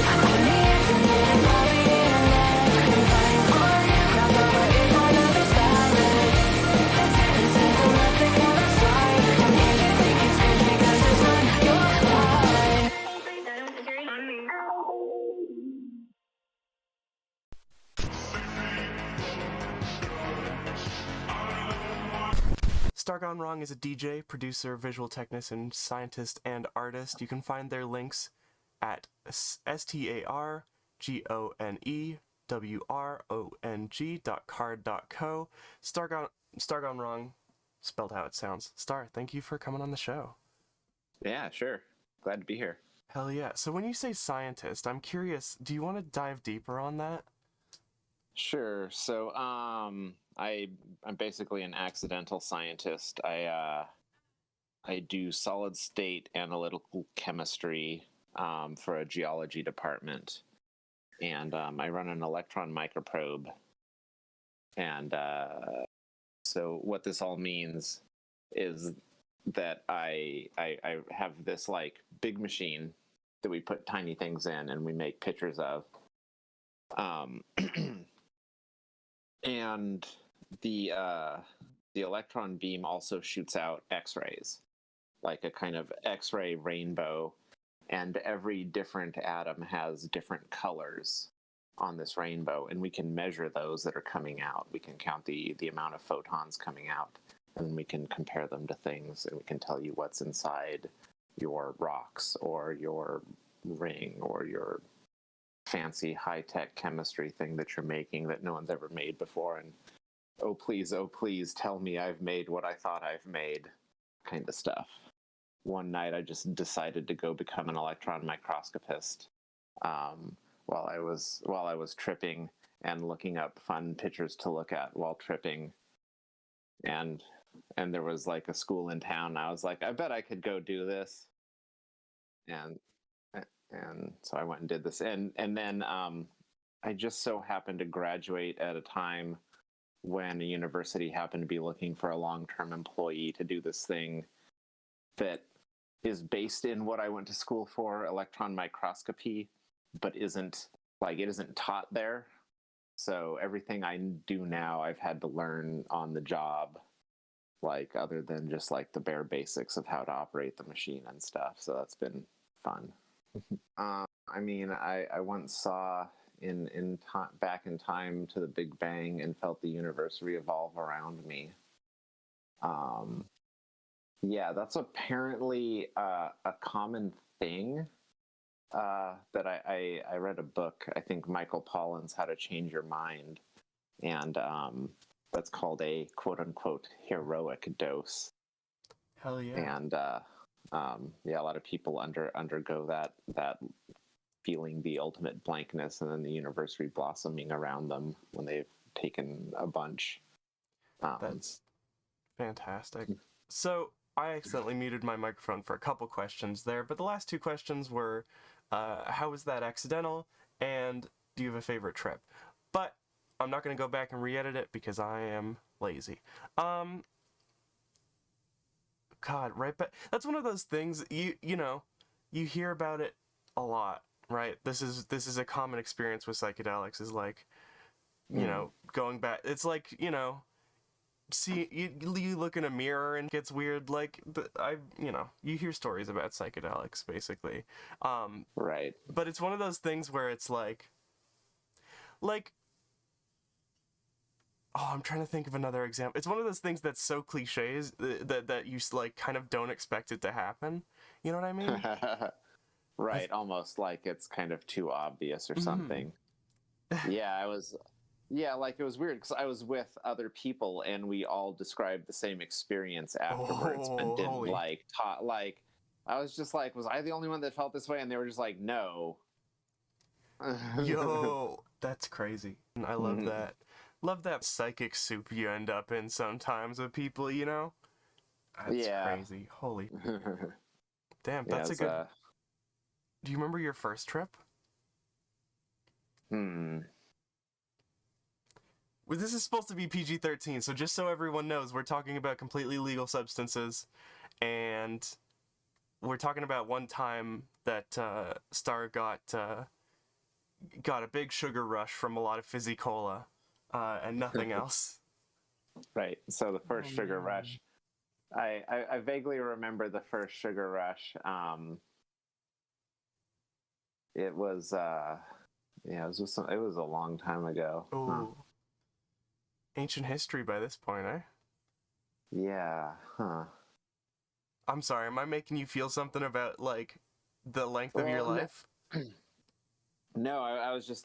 I'm the antonym of the internet, inviting all you crowd over in my other salad. This is the nothing on the side, and if you think it's strange because it's not your life. Star Gone Wrong is a DJ, producer, visual technician, scientist, and artist. You can find their links at stargonewrong.card.co. Star Gone Wrong, spelled how it sounds. Star, thank you for coming on the show. Yeah, sure. Glad to be here. Hell yeah. So when you say scientist, I'm curious, do you want to dive deeper on that? Sure. So, I'm basically an accidental scientist. I do solid state analytical chemistry for a geology department, and I run an electron microprobe. And so, what this all means is that I have this like big machine that we put tiny things in, and we make pictures of. And the electron beam also shoots out X-rays, like a kind of X-ray rainbow, and every different atom has different colors on this rainbow, and we can measure those that are coming out. We can count the amount of photons coming out, and we can compare them to things, and we can tell you what's inside your rocks or your ring or your fancy high-tech chemistry thing that you're making that no one's ever made before. And oh please tell me I've made what I thought I've made kind of stuff. One night I just decided to go become an electron microscopist while I was tripping and looking up fun pictures to look at while tripping, and there was like a school in town, and I was like, I bet I could go do this. And so I went and did this, and then I just so happened to graduate at a time when a university happened to be looking for a long-term employee to do this thing that is based in what I went to school for, electron microscopy, but it isn't taught there. So everything I do now, I've had to learn on the job, like other than just like the bare basics of how to operate the machine and stuff. So that's been fun. I mean, I once saw back in time to the Big Bang and felt the universe re-evolve around me. Yeah, that's apparently a common thing. That I read a book, I think Michael Pollan's How to Change Your Mind, and that's called a quote unquote heroic dose. Hell yeah. And yeah, a lot of people undergo that feeling the ultimate blankness and then the universe reblossoming around them when they've taken a bunch. That's fantastic. So I accidentally muted my microphone for a couple questions there, but the last two questions were, how was that accidental, and do you have a favorite trip? But I'm not going to go back and re-edit it because I am lazy. God, right? But that's one of those things you know, you hear about it a lot, right? This is a common experience with psychedelics. Is like, you know, going back. It's like, you know, see you look in a mirror and it gets weird. Like you know, you hear stories about psychedelics basically. Right. But it's one of those things where it's like. Oh, I'm trying to think of another example. It's one of those things that's so cliches that you like kind of don't expect it to happen. You know what I mean? Right, almost like it's kind of too obvious or something. Yeah, like it was weird because I was with other people and we all described the same experience afterwards, but didn't holy. like talk. Like I was just like, was I the only one that felt this way? And they were just like, no. Yo, that's crazy. I love that. Love that psychic soup you end up in sometimes with people, you know? That's crazy. Holy. Damn, that's a good... Do you remember your first trip? Well, this is supposed to be PG-13, so just so everyone knows, we're talking about completely legal substances, and we're talking about one time that Star got a big sugar rush from a lot of fizzy cola. And nothing else. Right. So the first sugar rush, I vaguely remember the first sugar rush. It was it was a long time ago. Ooh. Ancient history by this point, eh? Yeah. Huh. I'm sorry. Am I making you feel something about like the length of your life? No, I was just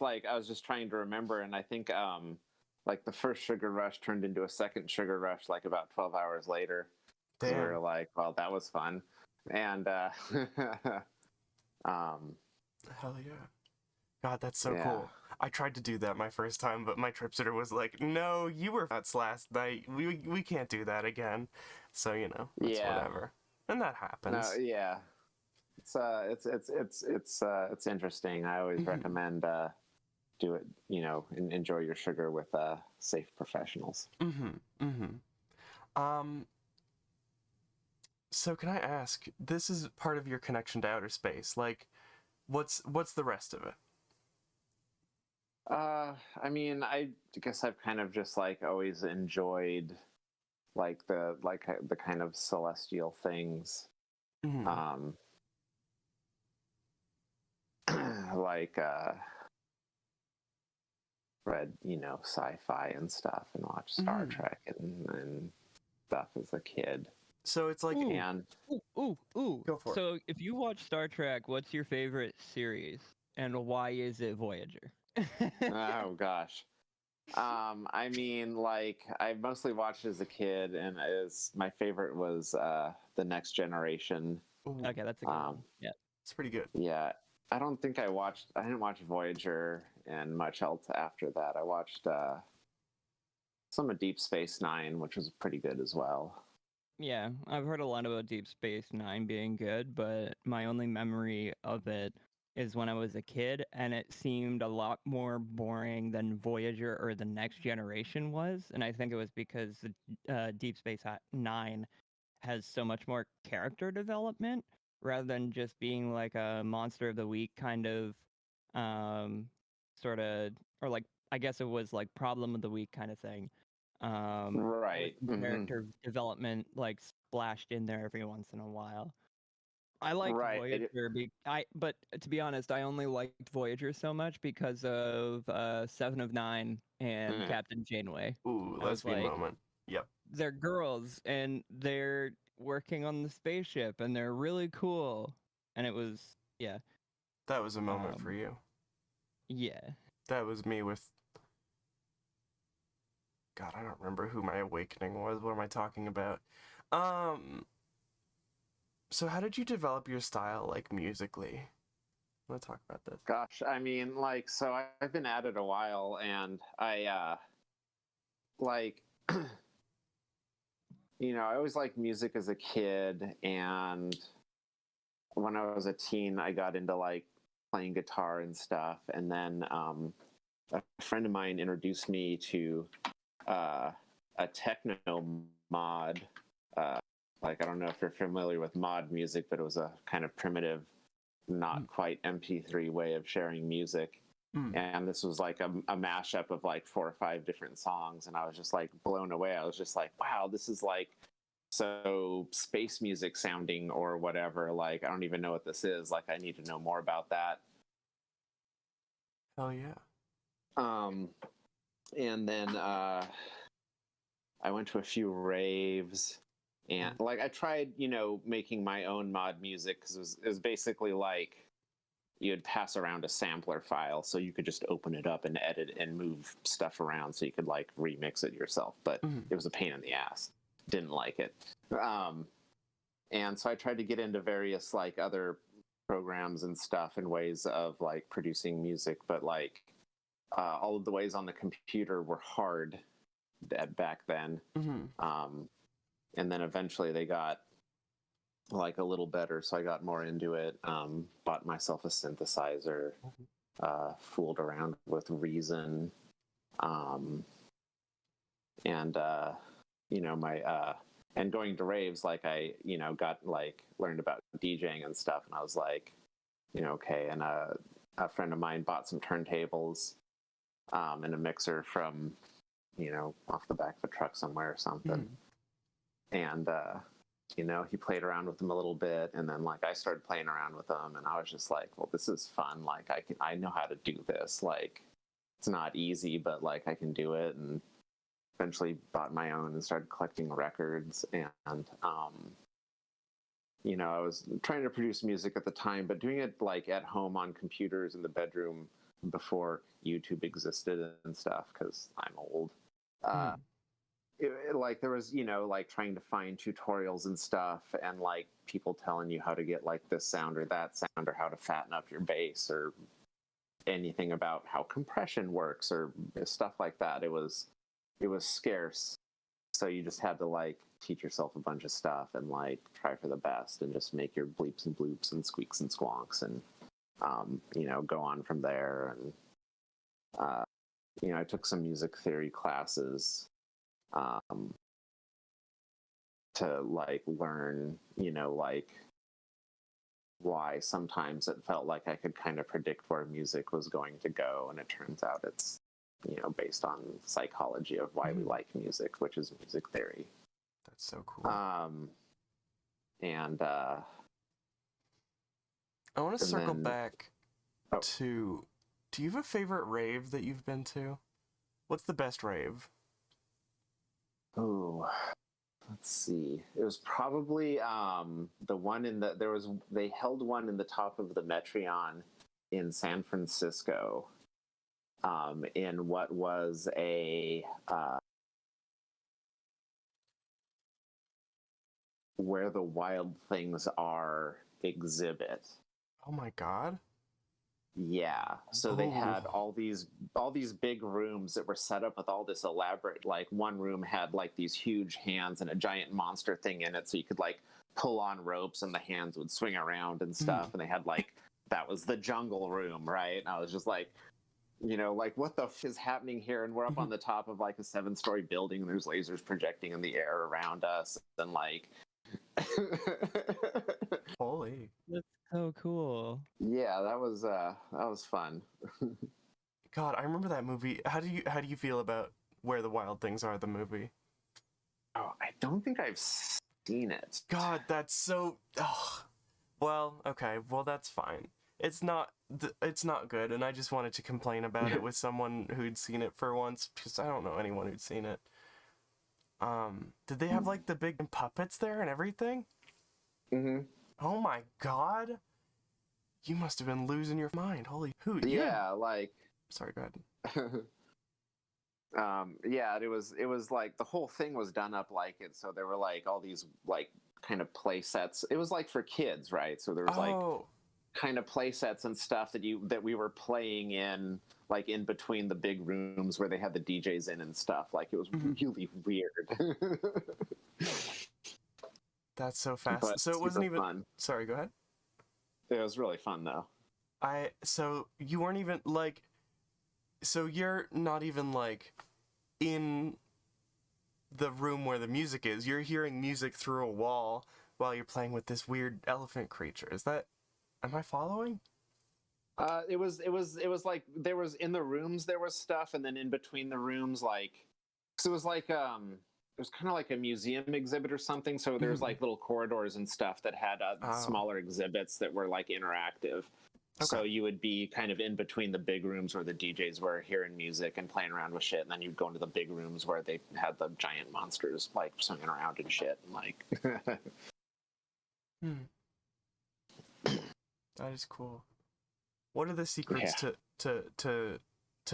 trying to remember, and I think like the first sugar rush turned into a second sugar rush like about 12 hours later. Damn. We were like, well, that was fun. And hell yeah. God, that's so cool. I tried to do that my first time, but my trip sitter was like, no, you were nuts last night. We can't do that again. So, you know, it's whatever. And that happens. No, yeah. It's interesting. I always recommend do it, you know, and enjoy your sugar with safe professionals. So can I ask, this is part of your connection to outer space. Like, what's the rest of it? I mean, I guess I've kind of just like always enjoyed like the kind of celestial things. Like read, you know, sci-fi and stuff and watched Star Trek and stuff as a kid. So it's like Go for it. So if you watch Star Trek, what's your favorite series, and why is it Voyager? Oh gosh. I mean, like I mostly watched as a kid, and my favorite was The Next Generation. Okay, that's a good one. Yeah, it's pretty good. Yeah, I didn't watch Voyager and much else after that. I watched some of Deep Space Nine, which was pretty good as well. Yeah, I've heard a lot about Deep Space Nine being good, but my only memory of it is when I was a kid, and it seemed a lot more boring than Voyager or The Next Generation was, and I think it was because Deep Space Nine has so much more character development rather than just being like a monster of the week kind of sort of, or like I guess it was like problem of the week kind of thing. Right. Character development like splashed in there every once in a while. I liked Voyager, but to be honest, I only liked Voyager so much because of Seven of Nine and Captain Janeway. Ooh, lesbian moment. Yep. They're girls and they're working on the spaceship and they're really cool. And it was, yeah. That was a moment for you. Yeah. That was me with God, I don't remember who my awakening was. What am I talking about? Um, so how did you develop your style, like, musically? I want to talk about this. Gosh, I mean, like, so I've been at it a while, and like, I always liked music as a kid, and when I was a teen, I got into like playing guitar and stuff, and then a friend of mine introduced me to a techno mod. Like, I don't know if you're familiar with mod music, but it was a kind of primitive, not quite MP3 way of sharing music. And this was like a mashup of like 4 or 5 different songs, and I was just like blown away. I was just like, wow, this is like so space music sounding or whatever. Like, I don't even know what this is. Like, I need to know more about that. Hell yeah. And then I went to a few raves, and like I tried, making my own mod music, because it was basically like you'd pass around a sampler file, so you could just open it up and edit and move stuff around, so you could like remix it yourself. But it was a pain in the ass. Didn't like it. And so I tried to get into various like other programs and stuff and ways of like producing music, but like all of the ways on the computer were hard back then. And then eventually they got like a little better, so I got more into it. Bought myself a synthesizer, fooled around with Reason, and my and going to raves, like I got like learned about DJing and stuff, and I was like, okay. And a friend of mine bought some turntables and a mixer from off the back of a truck somewhere or something. And he played around with them a little bit, and then like I started playing around with them, and I was just like, well, this is fun. Like I know how to do this. Like, it's not easy, but like I can do it. And eventually bought my own and started collecting records. And I was trying to produce music at the time, but doing it like at home on computers in the bedroom before YouTube existed and stuff, because I'm old. Like there was like trying to find tutorials and stuff, and like people telling you how to get like this sound or that sound, or how to fatten up your bass, or anything about how compression works or stuff like that. It was scarce, so you just had to like teach yourself a bunch of stuff and like try for the best and just make your bleeps and bloops and squeaks and squonks, and go on from there. And I took some music theory classes to like learn, like why sometimes it felt like I could kind of predict where music was going to go, and it turns out it's based on psychology of why we like music, which is music theory. That's so cool. And I want to circle then, back to, do you have a favorite rave that you've been to? What's the best rave? Oh, let's see. It was probably the one they held one in the top of the Metreon in San Francisco, in what was a Where the Wild Things Are exhibit. Oh my god. Yeah, so they had all these big rooms that were set up with all this elaborate, like one room had like these huge hands and a giant monster thing in it, so you could like pull on ropes and the hands would swing around and stuff. And they had like, that was the jungle room, right? And I was just like, like what the f is happening here? And we're up on the top of like a 7-story building, and there's lasers projecting in the air around us, and like Holy. That's so cool. Yeah, that was fun. God, I remember that movie. How do you feel about Where the Wild Things Are, the movie? Oh, I don't think I've seen it. God, that's so. Oh. Well, okay. Well, that's fine. It's not good, and I just wanted to complain about it with someone who'd seen it for once, because I don't know anyone who'd seen it. Did they have like the big puppets there and everything? Oh my god. You must have been losing your mind. Holy hoot. Yeah, like... Sorry, go ahead. Yeah, it was like the whole thing was done up like it. So there were like all these like kind of play sets. It was like for kids, right? So there was like Oh, kind of play sets and stuff that we were playing in like in between the big rooms where they had the DJs in and stuff. Like it was really weird. that's so fast. But So it wasn't super even. fun. Sorry, go ahead. It was really fun though. So you weren't even like. So you're not even like in the room where the music is. You're hearing music through a wall while you're playing with this weird elephant creature. Is that? Am I following? It was like there was in the rooms there was stuff, and then in between the rooms, like, cause it was like it was kind of like a museum exhibit or something. So there was like little corridors and stuff that had smaller exhibits that were like interactive. Okay. So you would be kind of in between the big rooms where the DJs were hearing music and playing around with shit, and then you'd go into the big rooms where they had the giant monsters like swinging around and shit, and like. That is cool. What are the secrets to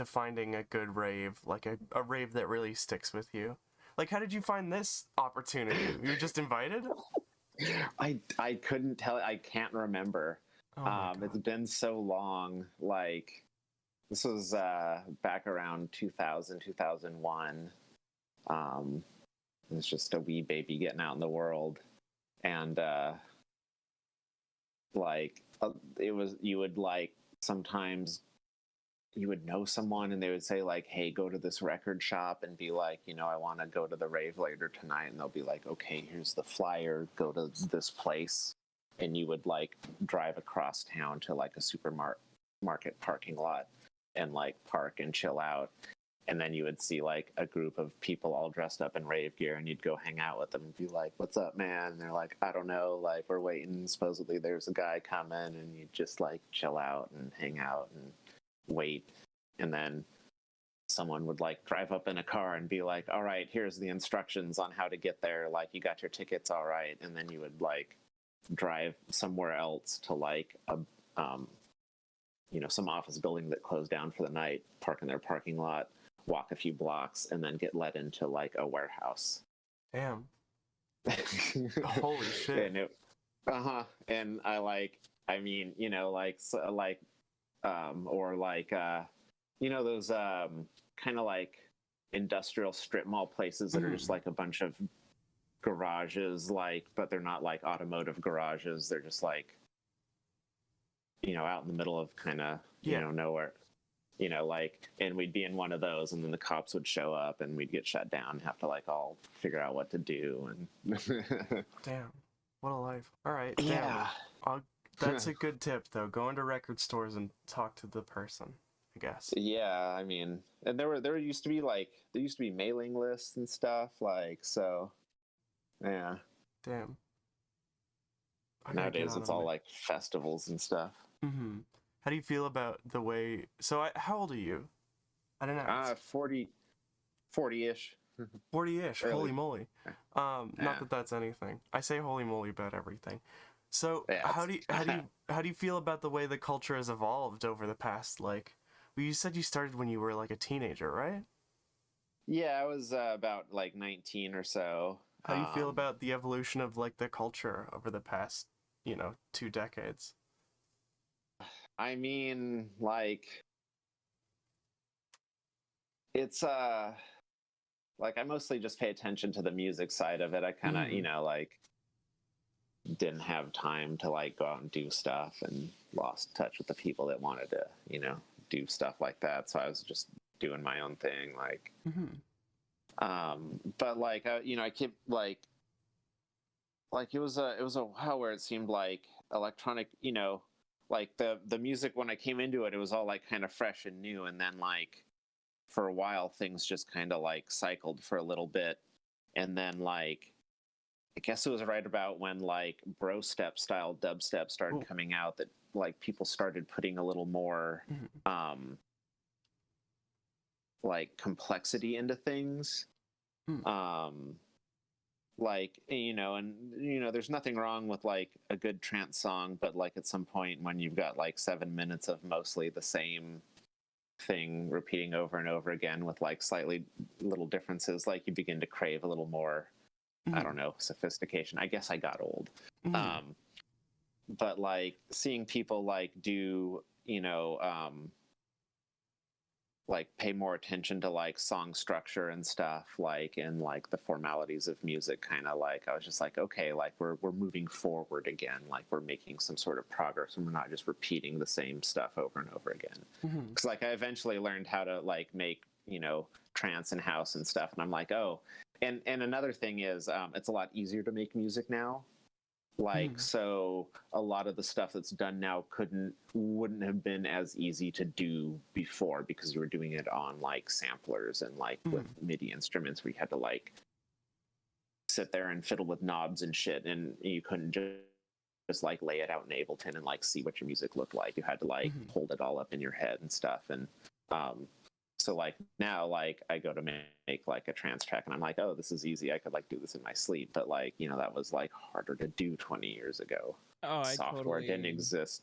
finding a good rave, like a rave that really sticks with you? Like, how did you find this opportunity? You were just invited? I couldn't tell. I can't remember. Oh It's been so long. Like, this was back around 2000, 2001. It was just a wee baby getting out in the world, and like it was. You would like sometimes you would know someone, and they would say like, "Hey, go to this record shop," and be like, you know, I want to go to the rave later tonight, and they'll be like, "Okay, here's the flyer. Go to this place." And you would like drive across town to like a supermarket parking lot and like park and chill out. And then you would see like a group of people all dressed up in rave gear, and you'd go hang out with them and be like, "What's up, man?" And they're like, "I don't know, like we're waiting. Supposedly there's a guy coming," and you just like chill out and hang out and wait. And then someone would like drive up in a car and be like, "All right, here's the instructions on how to get there. Like, you got your tickets, all right." And then you would like drive somewhere else to like a you know, some office building that closed down for the night, park in their parking lot, walk a few blocks, and then get let into like a warehouse. Damn. Holy shit. And and I mean, you know, like so, like or like you know, those kind of like industrial strip mall places that are just like a bunch of garages, like, but they're not like automotive garages. They're just like, you know, out in the middle of kind of, you know, nowhere, you know, like, and we'd be in one of those, and then the cops would show up and we'd get shut down and have to like all figure out what to do. And Damn, what a life. All right. Yeah. That's a good tip though. Go into record stores and talk to the person, I guess. Yeah, I mean, and there used to be mailing lists and stuff, like, so yeah. Damn. Nowadays it's all like festivals and stuff. Mm-hmm. How do you feel about the way? So, how old are you? I don't know. 40-ish. 40-ish. Early. Holy moly. Not that that's anything. I say holy moly about everything. So, how do you feel about the way the culture has evolved over the past, like? Well, you said you started when you were like a teenager, right? Yeah, I was about like 19 or so. How do you feel about the evolution of like the culture over the past, 2 decades? I mean, like, it's like I mostly just pay attention to the music side of it. I kind of, like, didn't have time to like go out and do stuff, and lost touch with the people that wanted to, do stuff like that. So I was just doing my own thing, like. But like, I keep like it was a while where it seemed like electronic, like the music when I came into it, it was all like kind of fresh and new, and then like for a while things just kind of like cycled for a little bit, and then like I guess it was right about when like bro step style dubstep started coming out that like people started putting a little more like complexity into things. Like, and there's nothing wrong with like a good trance song, but like at some point when you've got like 7 minutes of mostly the same thing repeating over and over again with like slightly little differences, like you begin to crave a little more, I don't know, sophistication. I guess I got old. But like seeing people like do, like pay more attention to like song structure and stuff, like and like the formalities of music, kind of like I was just like, okay, like we're moving forward again, like we're making some sort of progress and we're not just repeating the same stuff over and over again. Because like I eventually learned how to like make trance and house and stuff, and I'm like, oh, and another thing is it's a lot easier to make music now. Like, so a lot of the stuff that's done now wouldn't have been as easy to do before, because you were doing it on like samplers and like with MIDI instruments where you had to like sit there and fiddle with knobs and shit, and you couldn't just like lay it out in Ableton and like see what your music looked like. You had to like hold it all up in your head and stuff. And so like now, like I go to make like a trance track and I'm like, oh, this is easy. I could like do this in my sleep. But like, that was like harder to do 20 years ago. Oh, Software didn't exist.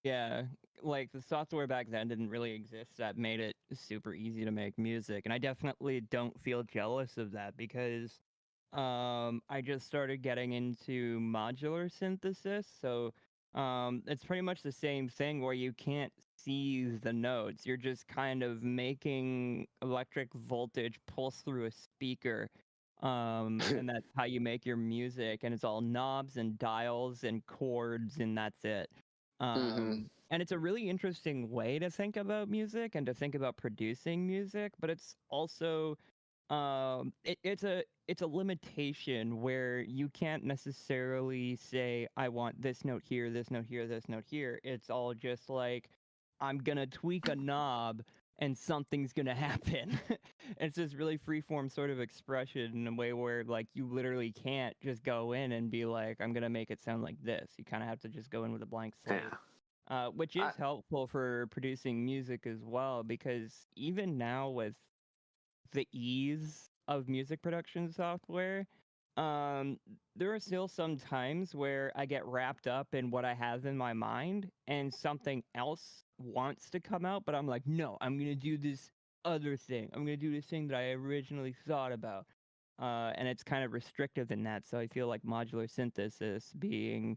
Yeah, like the software back then didn't really exist that made it super easy to make music. And I definitely don't feel jealous of that, because I just started getting into modular synthesis. So it's pretty much the same thing where you can't see the notes. You're just kind of making electric voltage pulse through a speaker. And that's how you make your music. And it's all knobs and dials and chords, and that's it. And it's a really interesting way to think about music and to think about producing music, but it's also it's a limitation where you can't necessarily say, I want this note here, this note here, this note here. It's all just like, I'm gonna tweak a knob and something's gonna happen. It's this really freeform sort of expression in a way where like you literally can't just go in and be like, I'm gonna make it sound like this. You kind of have to just go in with a blank slate. Which is helpful for producing music as well, because even now with the ease of music production software, there are still some times where I get wrapped up in what I have in my mind and something else wants to come out, but I'm like, no, I'm going to do this other thing. I'm going to do this thing that I originally thought about. And it's kind of restrictive in that. So I feel like modular synthesis being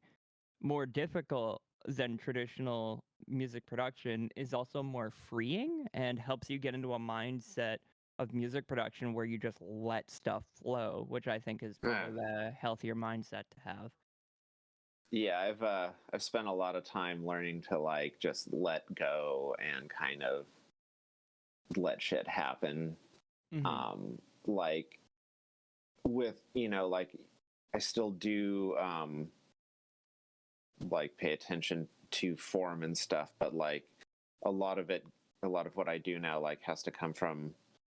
more difficult than traditional music production is also more freeing and helps you get into a mindset of music production where you just let stuff flow, which I think is probably the healthier mindset to have. Yeah, I've spent a lot of time learning to like just let go and kind of let shit happen. Like with like I still do like pay attention to form and stuff, but like a lot of what I do now like has to come from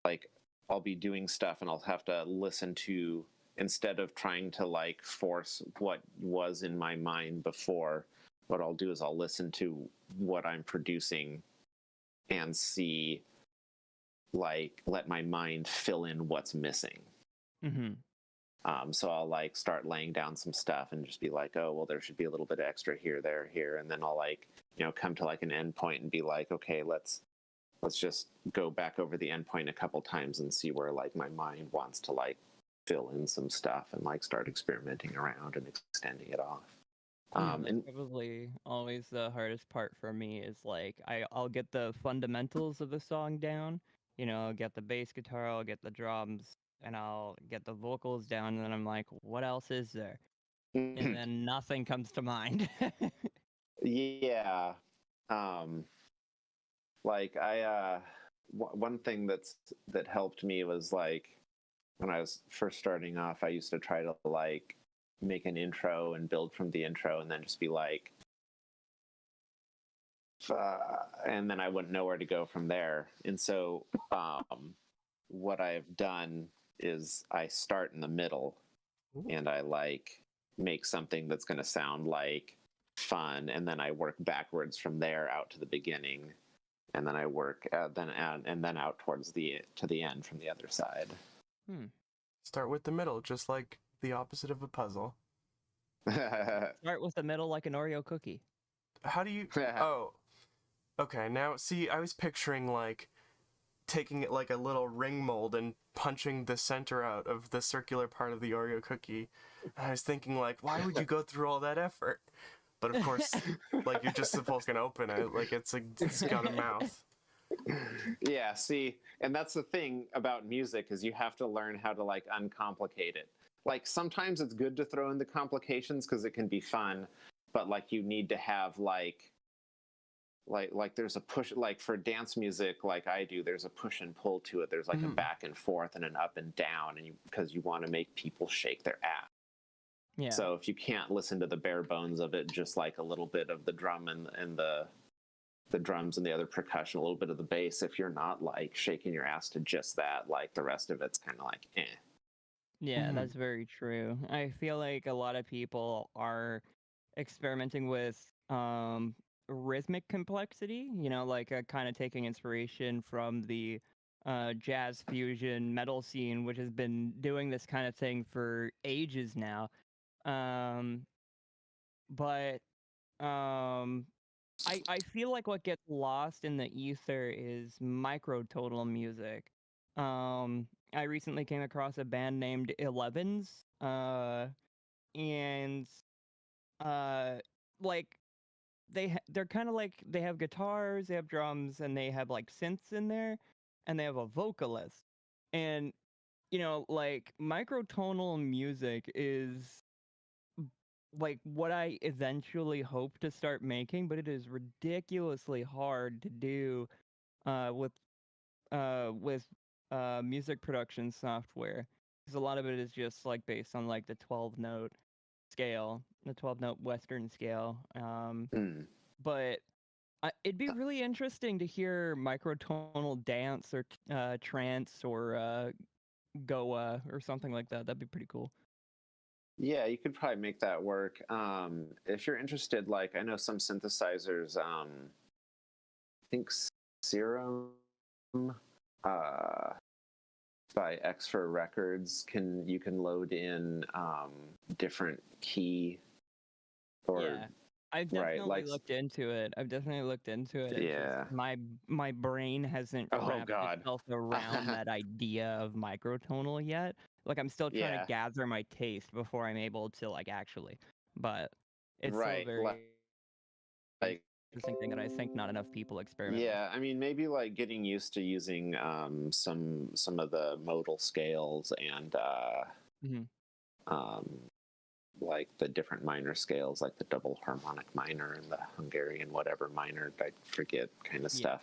like I'll be doing stuff and I'll have to listen to, instead of trying to like force what was in my mind before, what I'll do is I'll listen to what I'm producing and see, like, let my mind fill in what's missing. So I'll like start laying down some stuff and just be like, oh, well, there should be a little bit extra here, there, here. And then I'll like, come to like an endpoint and be like, okay, let's just go back over the endpoint a couple times and see where like my mind wants to like fill in some stuff and like start experimenting around and extending it off. And probably always the hardest part for me is like I'll get the fundamentals of the song down. I'll get the bass guitar, I'll get the drums, and I'll get the vocals down, and then I'm like, what else is there? And then nothing comes to mind. Yeah. Like one thing that helped me was like when I was first starting off, I used to try to like make an intro and build from the intro and then just be like, and then I wouldn't know where to go from there. And so what I've done is I start in the middle and I like make something that's going to sound like fun, and then I work backwards from there out to the beginning, and then I work then out towards the end from the other side. Start with the middle, just like the opposite of a puzzle. Start with the middle like an Oreo cookie. How do you? Oh, Okay, now see, I was picturing like taking it like a little ring mold and punching the center out of the circular part of the Oreo cookie. And I was thinking like, why would you go through all that effort? But of course, like you're just supposed to open it, like it's got a mouth. Yeah, see, and that's the thing about music is you have to learn how to like uncomplicate it. Like sometimes it's good to throw in the complications because it can be fun, but like you need to have like there's a push, like for dance music like I do, there's a push and pull to it. There's like a back and forth and an up and down, and because you want to make people shake their ass. Yeah. So if you can't listen to the bare bones of it, just like a little bit of the drum and the drums and the other percussion, a little bit of the bass, if you're not like shaking your ass to just that, like the rest of it's kind of like eh. Yeah, that's very true. I feel like a lot of people are experimenting with rhythmic complexity, like kind of taking inspiration from the jazz fusion metal scene, which has been doing this kind of thing for ages now. But I feel like what gets lost in the ether is microtonal music. I recently came across a band named Elevens, and like they're kind of like they have guitars, they have drums, and they have like synths in there, and they have a vocalist. And like microtonal music is like what I eventually hope to start making, but it is ridiculously hard to do with music production software, because a lot of it is just like based on like the 12 note scale, the 12 note Western scale. But it'd be really interesting to hear microtonal dance or trance or Goa or something like that. That'd be pretty cool. Yeah, you could probably make that work. If you're interested, like I know some synthesizers, I think Serum by Extra Records you can load in different key or Yeah. I've definitely right, like looked into it. I've definitely looked into it. It's yeah. just my brain hasn't Oh wrapped God. itself around that idea of microtonal yet. Like I'm still trying Yeah. to gather my taste before I'm able to like actually. But it's still Right. very Like interesting thing that I think not enough people experiment with. yeah, I mean maybe like getting used to using some of the modal scales and um like the different minor scales, like the double harmonic minor and the Hungarian whatever minor, I forget kind of stuff.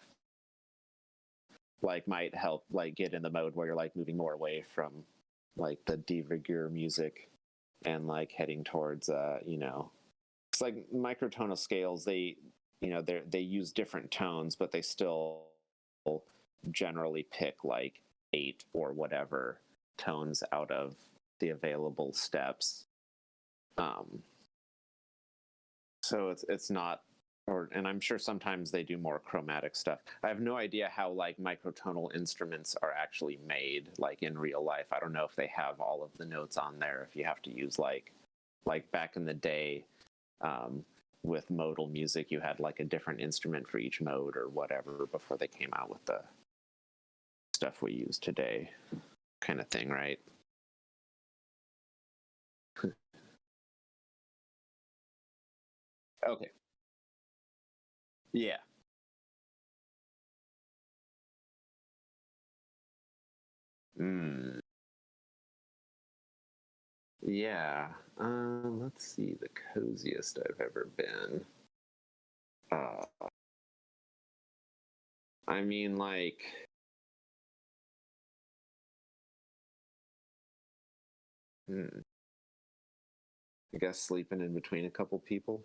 Like might help like get in the mode where you're like moving more away from like the de rigueur music and like heading towards it's like microtonal scales, they they use different tones, but they still generally pick like 8 or whatever tones out of the available steps. So it's not, and I'm sure sometimes they do more chromatic stuff. I have no idea how like microtonal instruments are actually made like in real life. I don't know if they have all of the notes on there, if you have to use like back in the day with modal music, you had like a different instrument for each mode or whatever before they came out with the stuff we use today kind of thing, right? Okay. Yeah. Yeah. Let's see, the coziest I've ever been. I mean, like, I guess sleeping in between a couple people.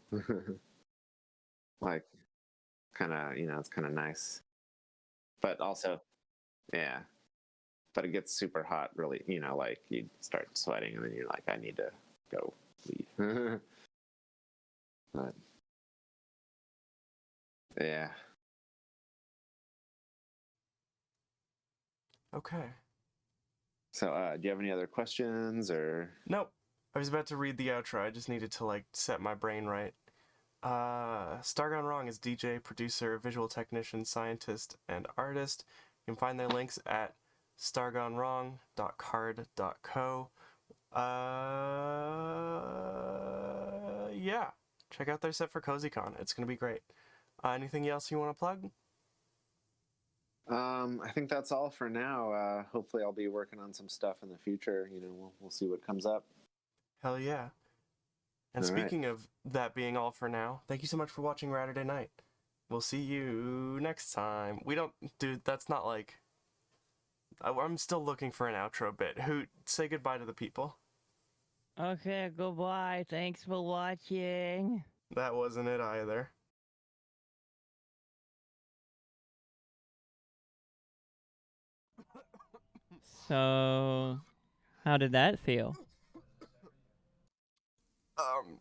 Like, kind of, it's kind of nice. But also, yeah. But it gets super hot, really. Like, you start sweating and then you're like, I need to go leave. But, yeah. Okay. So, do you have any other questions or? Nope. I was about to read the outro. I just needed to like set my brain right. Star Gone Wrong is DJ, producer, visual technician, scientist, and artist. You can find their links at stargonewrong.card.co. Yeah. Check out their set for CozyCon. It's going to be great. Anything else you want to plug? I think that's all for now. Hopefully, I'll be working on some stuff in the future. You know, we'll see what comes up. Hell yeah. And All right. speaking of that being all for now, thank you so much for watching Raturday Night. We'll see you next time. We don't, dude, that's not like, I'm still looking for an outro bit. Say goodbye to the people. Okay, goodbye. Thanks for watching. That wasn't it either. So, how did that feel? Um,